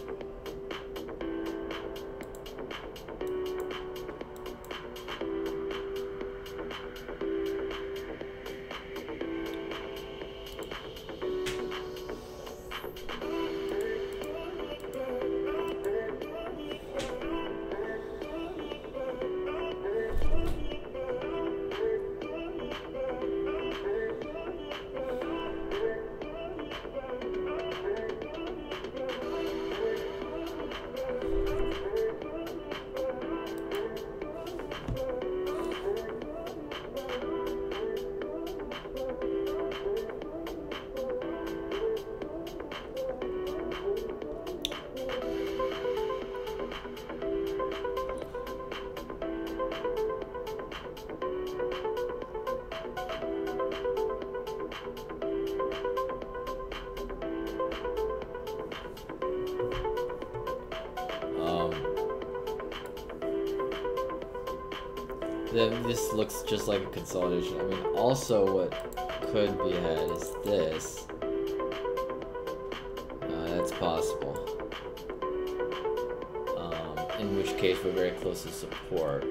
Then this looks just like a consolidation. I mean, also what could be ahead is this. That's possible. In which case we're very close to support.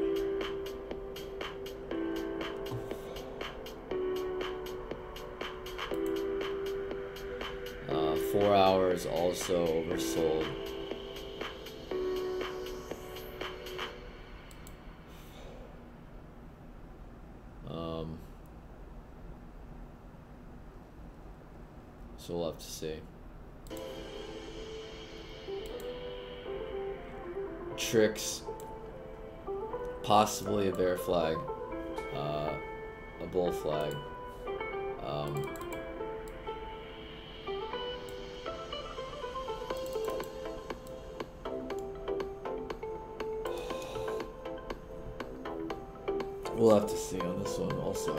4 hours also oversold. So we'll have to see. Tricks, possibly a bear flag, a bull flag. We'll have to see on this one also.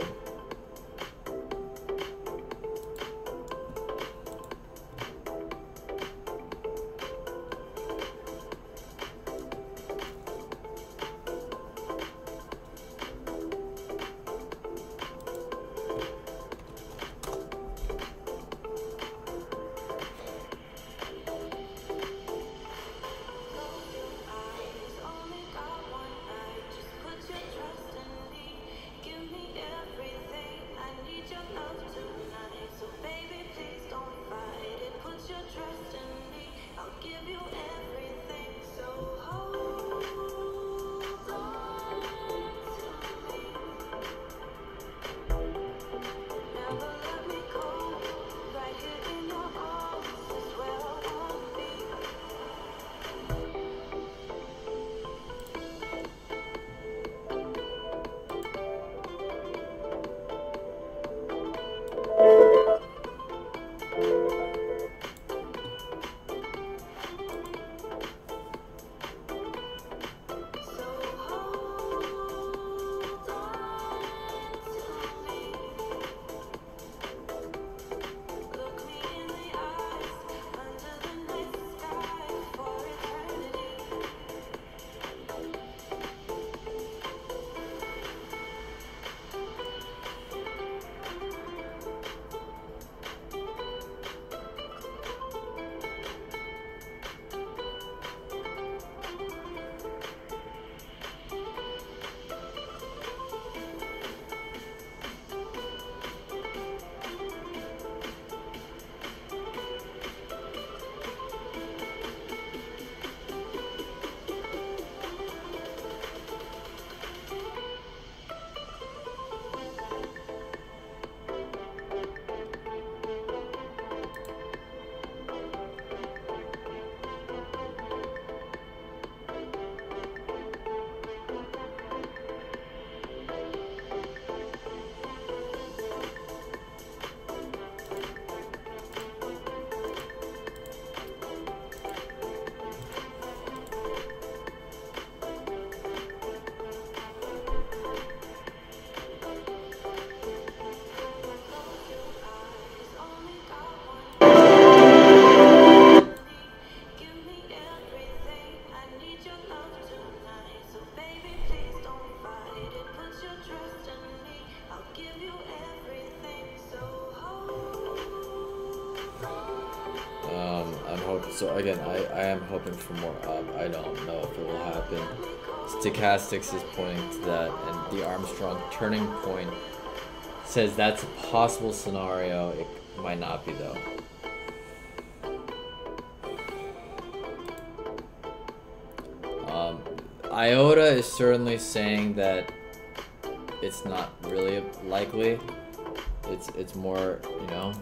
So again, I am hoping for more up. I don't know if it will happen. Stochastics is pointing to that, and the Armstrong turning point says that's a possible scenario. It might not be though. IOTA is certainly saying that it's not really likely. It's more, you know.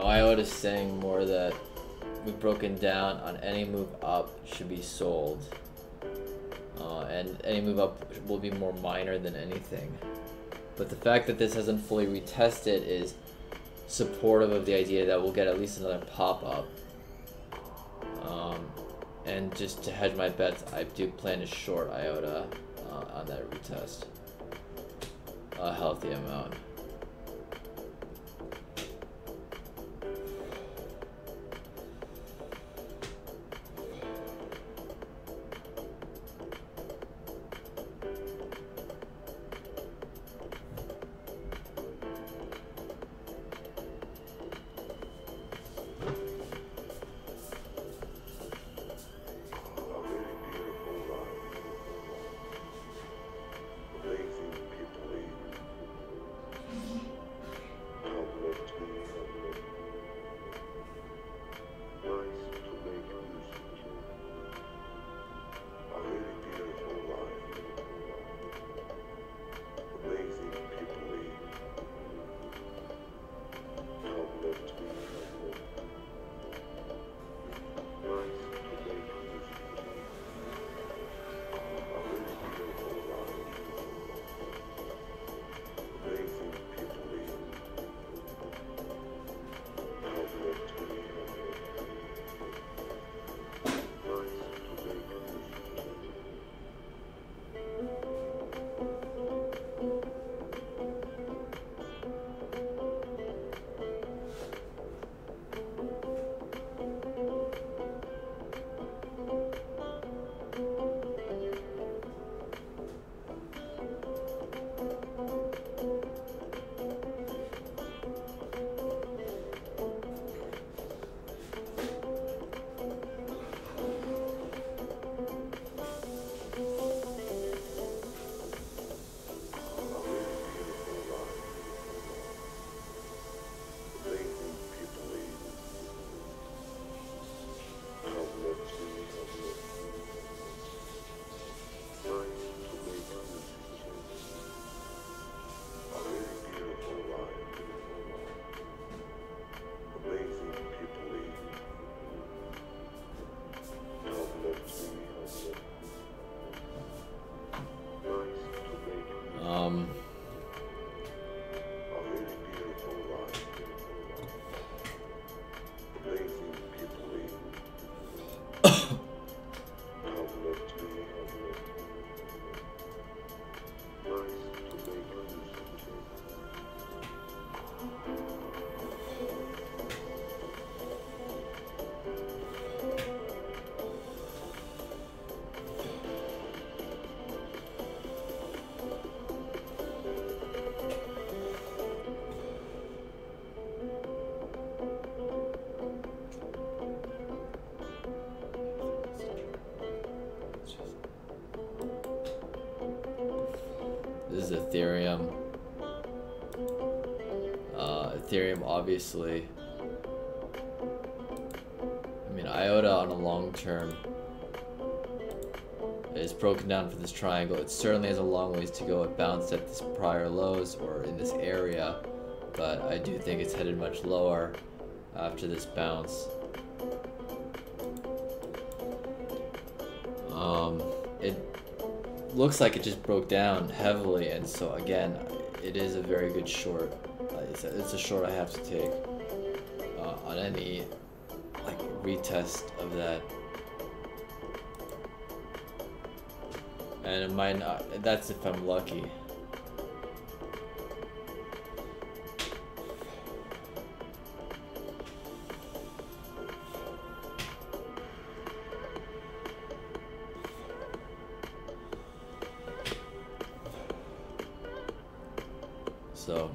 IOTA is saying more that we've broken down on any move up should be sold, and any move up will be more minor than anything. But the fact that this hasn't fully retested is supportive of the idea that we'll get at least another pop up. And just to hedge my bets, I do plan to short IOTA on that retest. a healthy amount. This is Ethereum. Ethereum, obviously. I mean, IOTA on a long term is broken down for this triangle. It certainly has a long ways to go. It bounced at this prior lows or in this area, but I do think it's headed much lower after this bounce. It looks like it just broke down heavily, and so again, it is a very good short. It's a short I have to take on any like retest of that, and it might not. That's if I'm lucky. So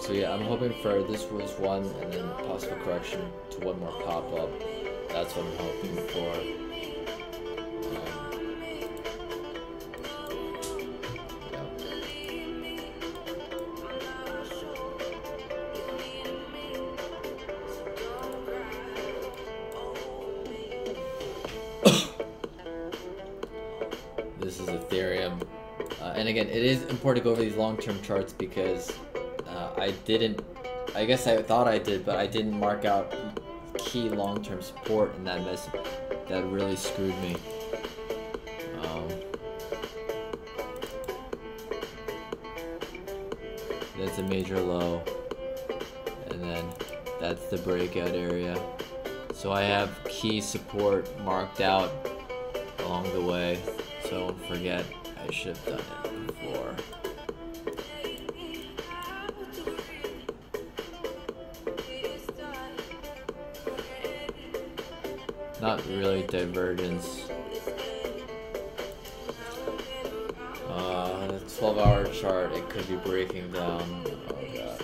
So yeah, I'm hoping for this was one, and then possible correction to one more pop-up. That's what I'm hoping for. Ethereum. And again, it is important to go over these long-term charts because I guess I thought I did, but I didn't mark out key long-term support, and that really screwed me. That's a major low, and then that's the breakout area. So I have key support marked out along the way, so don't forget I should have done it before. Not really divergence. The 12-hour chart, it could be breaking down. Oh god.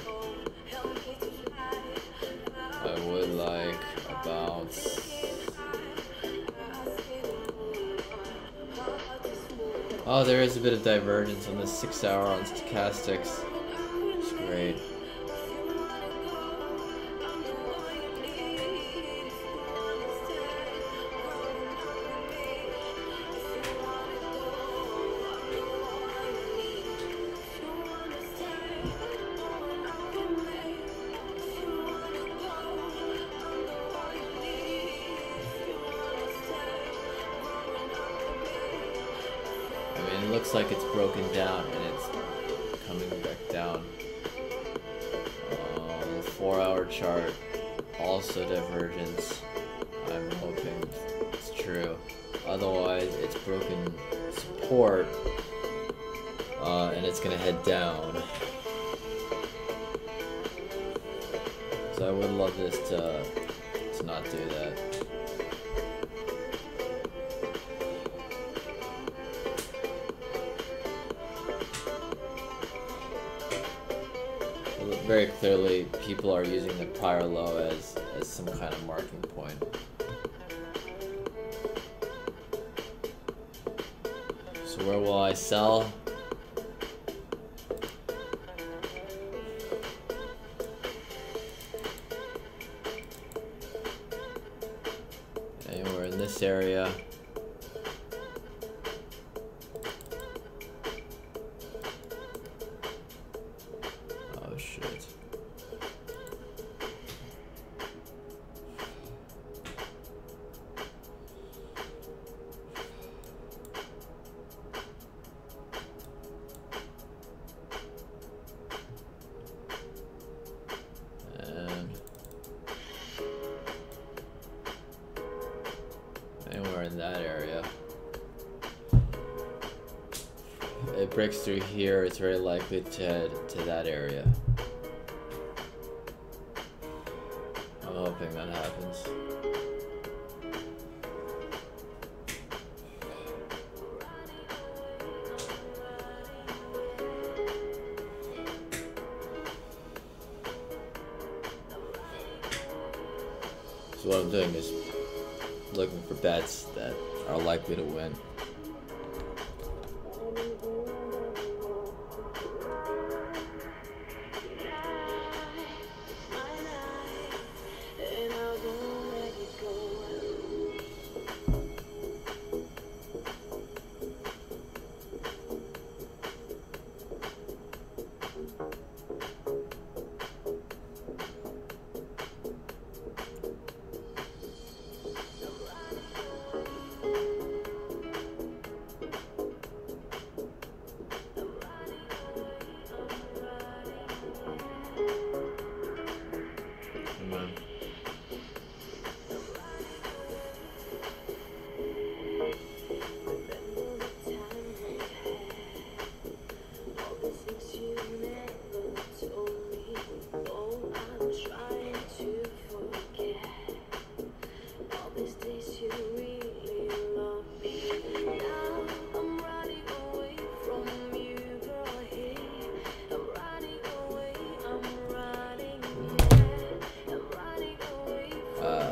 I would like a bounce. Oh, there is a bit of divergence on the 6-hour on stochastics. It's great. It looks like it's broken down and it's coming back down. The 4-hour chart, also divergence. I'm hoping it's true. Otherwise, it's broken support and it's gonna head down. So I would love this to not do that. Very clearly, people are using the prior low as some kind of marking point. So where will I sell? Anywhere in this area. In that area. It breaks through here, it's very likely to head to that area. I'm hoping that happens. So what I'm doing is looking for bets that are likely to win.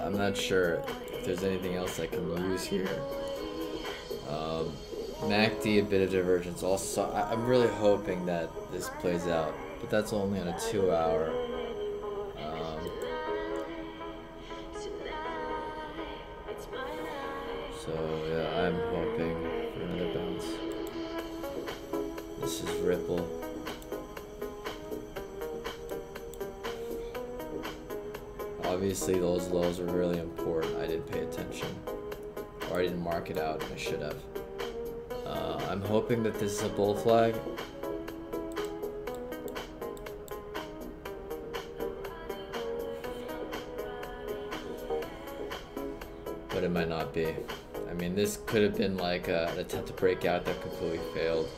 I'm not sure if there's anything else I can use here. MACD, a bit of divergence. Also, I'm really hoping that this plays out, but that's only on a 2-hour. So yeah, I'm hoping for another bounce. This is Ripple. Obviously those lows are really important. I didn't pay attention. Or I didn't mark it out, and I should have. I'm hoping that this is a bull flag. But it might not be. I mean, this could have been like an attempt to break out that completely failed.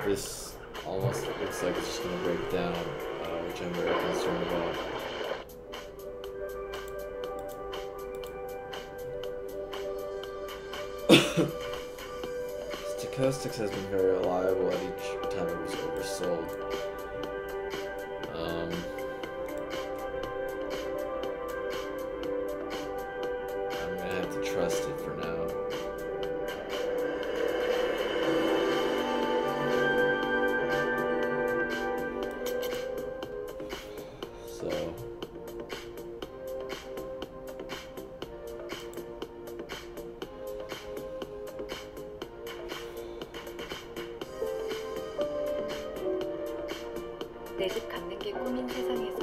This almost looks like it's just going to break down, which I'm very concerned about. Stochastics has been very reliable at each time it was oversold. I'm going to have to trust it for now. 내 집 갖는 게 꿈인 세상에서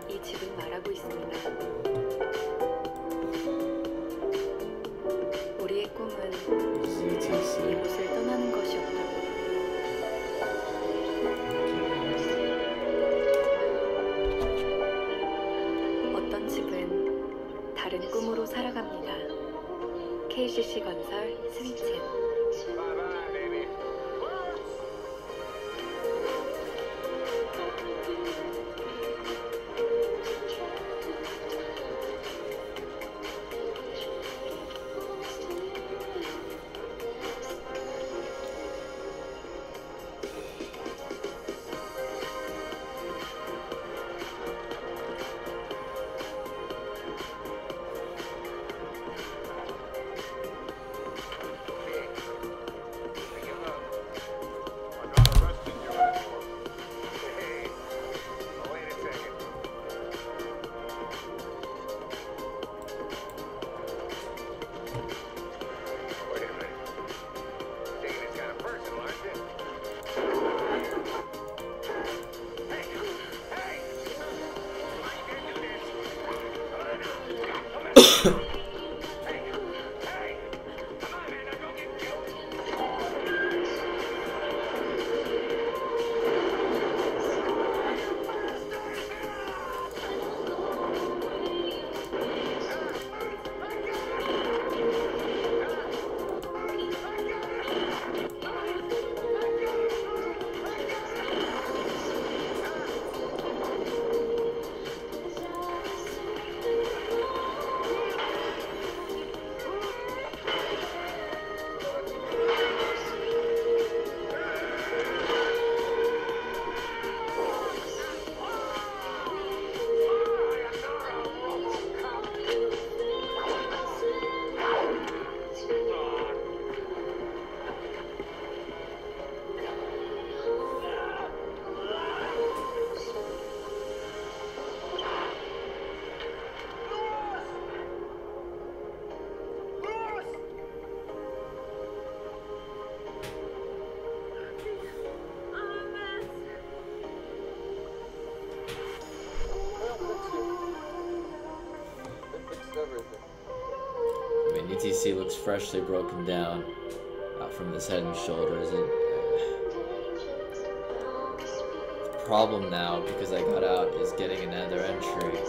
이 집은 말하고 있습니다. 마음으로 살아갑니다. KCC 건설 스위첸. I mean, ETC looks freshly broken down from this Head and Shoulders. The problem now, because I got out, is getting another entry.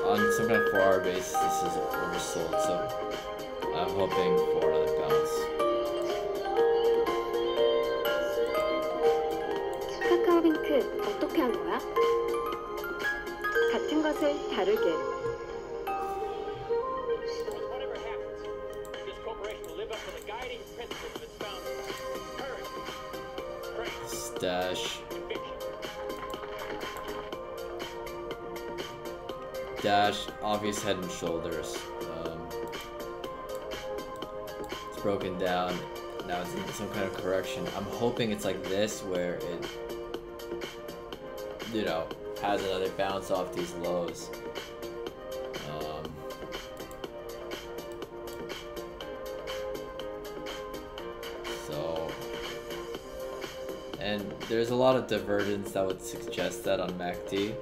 On some kind of 4-hour basis, this is oversold, so I'm hoping for another bounce. 카카오링크 어떻게 한 거야? 같은 것을 다르게. Dash. Dash, obvious Head and Shoulders. It's broken down. Now it's in some kind of correction. I'm hoping it's like this, where it, you know, has another bounce off these lows. And there's a lot of divergence that would suggest that on MACD.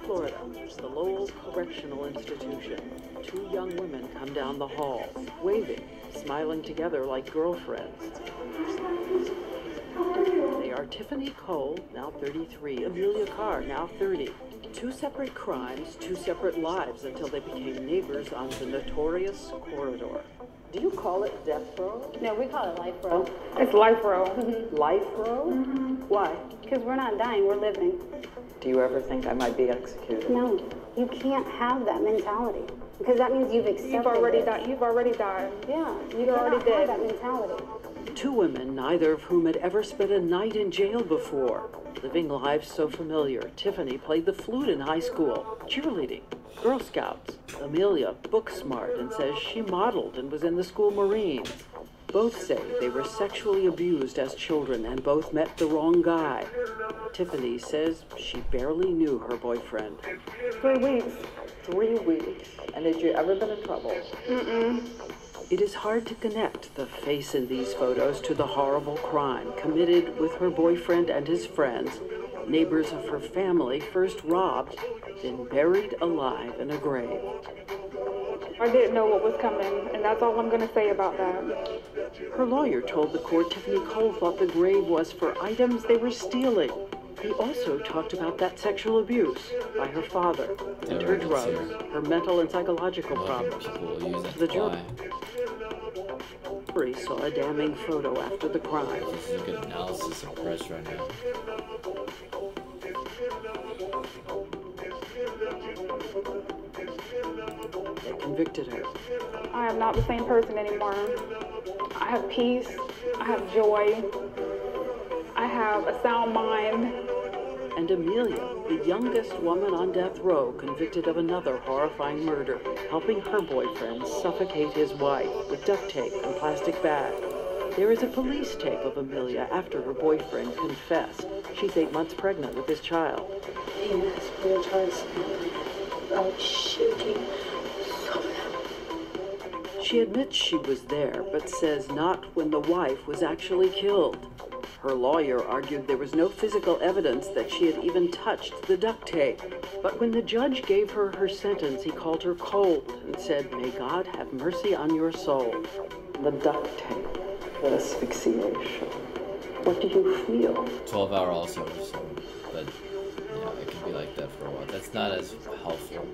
Florida, the Lowell Correctional Institution. Two young women come down the hall, waving, smiling together like girlfriends. They are Tiffany Cole, now 33, Amelia Carr, now 30. Two separate crimes, two separate lives until they became neighbors on the notorious corridor. Do you call it death row? No, we call it life row. It's life row. Life row? Why? Because we're not dying, we're living. Do you ever think I might be executed? No, you can't have that mentality. Because that means you've accepted You've already it. died. You've already died. Yeah, You're already dead. Have that mentality. Two women, neither of whom had ever spent a night in jail before. Living lives so familiar. Tiffany played the flute in high school, cheerleading, Girl Scouts. Amelia, book smart, and says she modeled and was in the school Marines. Both say they were sexually abused as children and both met the wrong guy. Tiffany says she barely knew her boyfriend. 3 weeks. 3 weeks. And had you ever been in trouble? Mm-mm. It is hard to connect the face in these photos to the horrible crime committed with her boyfriend and his friends, neighbors of her family, first robbed, then buried alive in a grave. I didn't know what was coming, and that's all I'm going to say about that. Her lawyer told the court Tiffany Cole thought the grave was for items they were stealing. He also talked about that sexual abuse by her father, and her drugs, her mental and psychological problems. The jury saw a damning photo after the crime. This is a good analysis of press right now. They convicted her. I am not the same person anymore. I have peace. I have joy. I have a sound mind. And Amelia, the youngest woman on death row, convicted of another horrifying murder, helping her boyfriend suffocate his wife with duct tape and plastic bag. There is a police tape of Amelia after her boyfriend confessed. She's 8 months pregnant with his child. He asked me to try something. I was shaking so bad. She admits she was there, but says not when the wife was actually killed. Her lawyer argued there was no physical evidence that she had even touched the duct tape. But when the judge gave her her sentence, he called her cold and said, "May God have mercy on your soul." The duct tape, the asphyxiation. What do you feel? 12-hour also, so, but yeah, it can be like that for a while. That's not as helpful.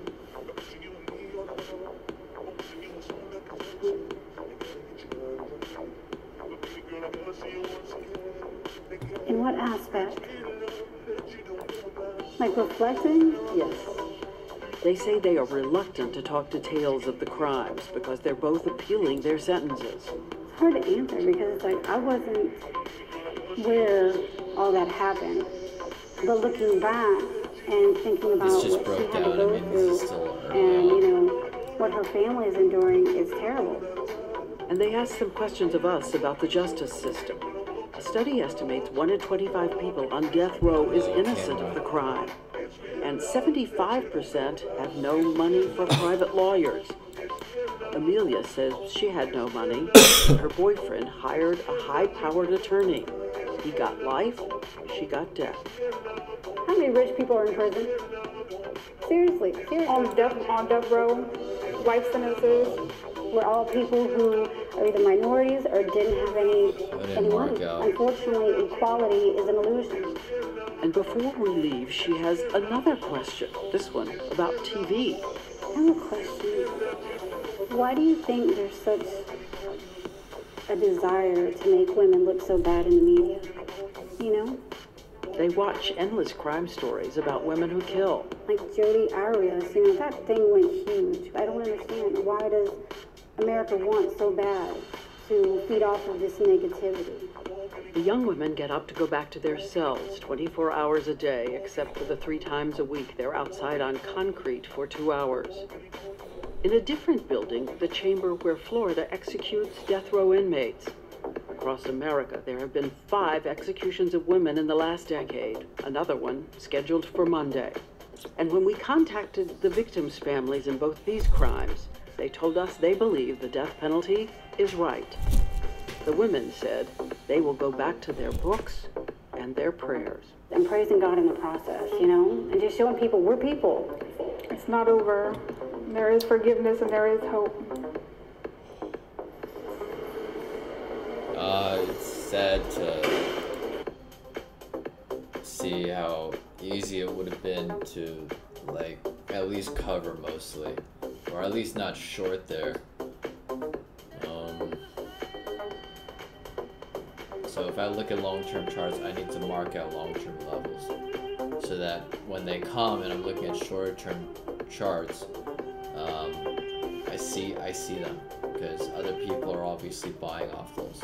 In what aspect? Like reflecting? Yes. They say they are reluctant to talk details of the crimes because they're both appealing their sentences. It's hard to answer because it's like I wasn't where all that happened. But looking back and thinking about what she had to go through and, you know, what her family is enduring is terrible. And they asked some questions of us about the justice system. A study estimates 1 in 25 people on death row is innocent of the crime. And 75% have no money for private lawyers. Amelia says she had no money. Her boyfriend hired a high-powered attorney. He got life, she got death. How many rich people are in prison? Seriously. On death row, life sentences. We're all people who are either minorities or didn't have any money. Unfortunately, equality is an illusion. And before we leave, she has another question. This one about TV. I have a question. Why do you think there's such a desire to make women look so bad in the media? You know? They watch endless crime stories about women who kill. Like Jodi Arias, you know, that thing went huge. I don't understand. Why does America want so bad to feed off of this negativity? The young women get up to go back to their cells 24 hours a day, except for the 3 times a week they're outside on concrete for 2 hours. In a different building, the chamber where Florida executes death row inmates. Across America, there have been 5 executions of women in the last decade, another one scheduled for Monday. And when we contacted the victims' families in both these crimes, they told us they believe the death penalty is right. The women said they will go back to their books and their prayers. And praising God in the process, you know, and just showing people we're people. It's not over. There is forgiveness and there is hope. It's sad to see how easy it would have been to, like, at least cover mostly, or at least not short there. So if I look at long-term charts, I need to mark out long-term levels so that when they come and I'm looking at shorter-term charts, I see them, because other people are obviously buying off those.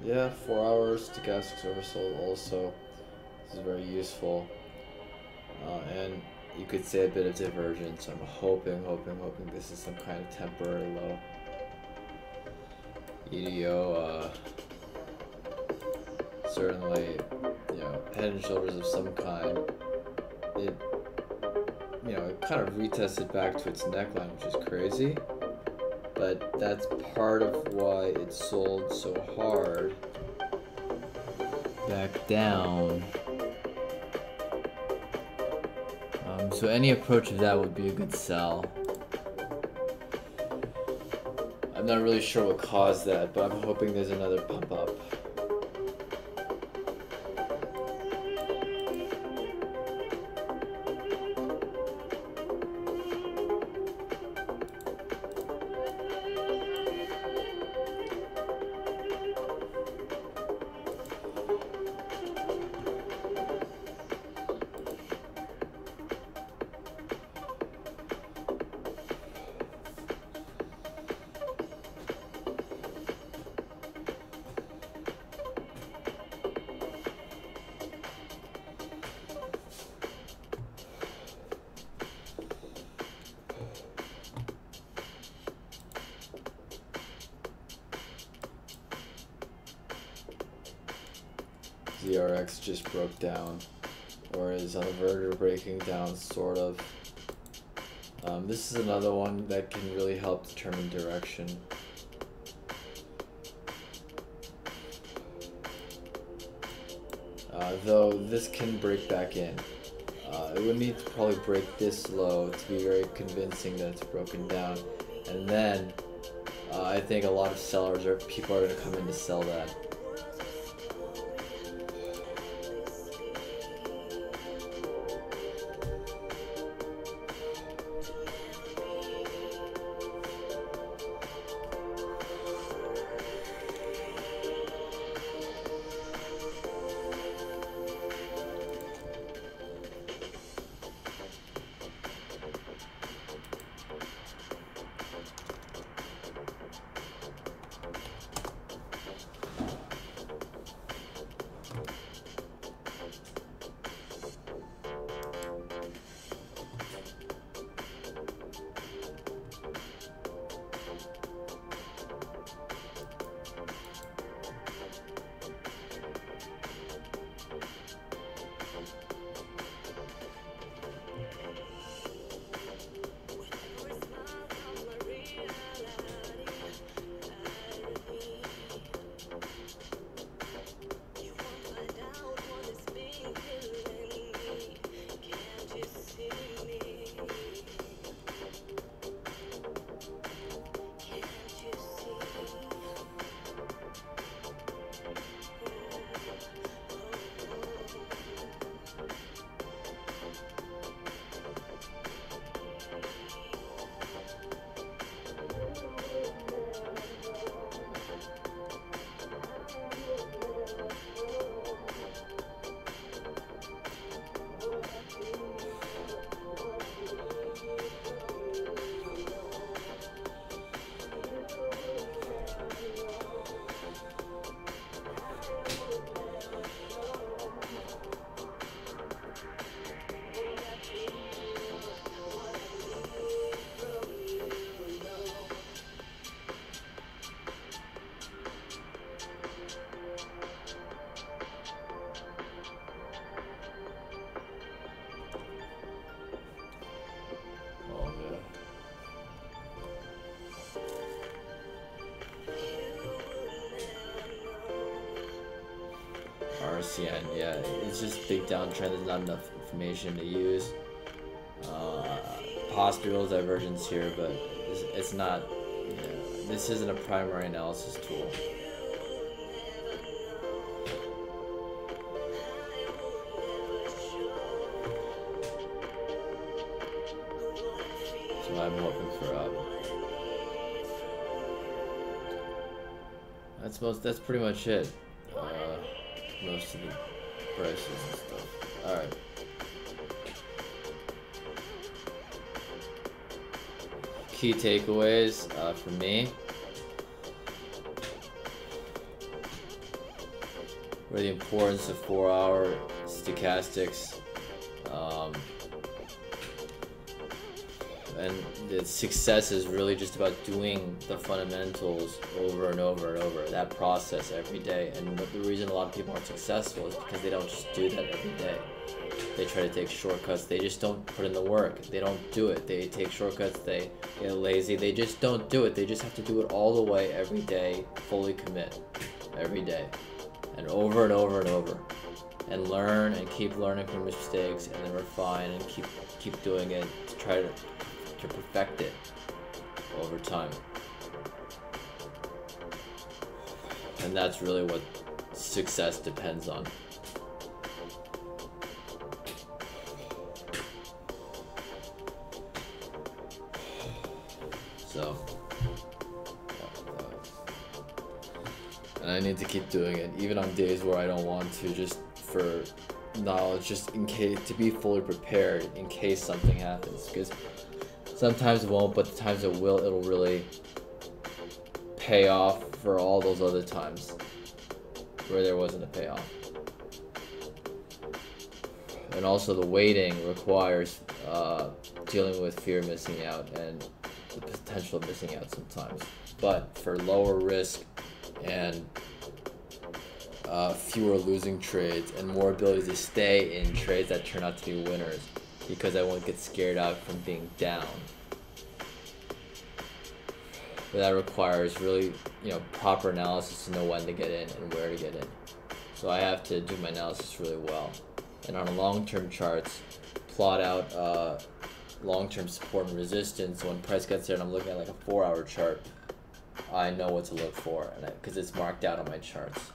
Yeah, 4 hours stochastics oversold also. This is very useful. And you could say a bit of divergence. I'm hoping this is some kind of temporary low. EDO, certainly, you know, head and shoulders of some kind. It, you know, it kind of retested back to its neckline, which is crazy. But that's part of why it sold so hard back down. So any approach of that would be a good sell. I'm not really sure what caused that, but I'm hoping there's another pump up. ZRX just broke down, or is on the verge of breaking down, sort of. This is another one that can really help determine direction. Though this can break back in. It would need to probably break this low to be very convincing that it's broken down, and then I think a lot of sellers or people are going to come in to sell that. RCN, yeah, it's just big downtrend. There's not enough information to use. Postural divergence here, but it's not. Yeah, this isn't a primary analysis tool. So I'm hoping for up. That's pretty much it. Most of the prices and stuff. Alright. Key takeaways for me were the importance of 4-hour stochastics, and the success is really just about doing the fundamentals over and over and over, that process every day. And the reason a lot of people aren't successful is because they don't just do that every day. They try to take shortcuts. They just don't put in the work. They don't do it. They take shortcuts. They get lazy. They just don't do it. They just have to do it all the way every day, fully commit every day, and over and over and over, and learn and keep learning from mistakes, and then refine and keep doing it to try to perfect it over time. And that's really what success depends on. So, and I need to keep doing it, even on days where I don't want to, just for knowledge, just in case, to be fully prepared in case something happens. Because sometimes it won't, but the times it will, it'll really pay off for all those other times where there wasn't a payoff. And also the waiting requires dealing with fear of missing out and the potential of missing out sometimes. But for lower risk and fewer losing trades and more ability to stay in trades that turn out to be winners, because I won't get scared out from being down. But that requires really, proper analysis to know when to get in and where to get in. So I have to do my analysis really well. And on long-term charts, plot out long-term support and resistance. So when price gets there and I'm looking at like a 4-hour chart, I know what to look for, and because it's marked out on my charts.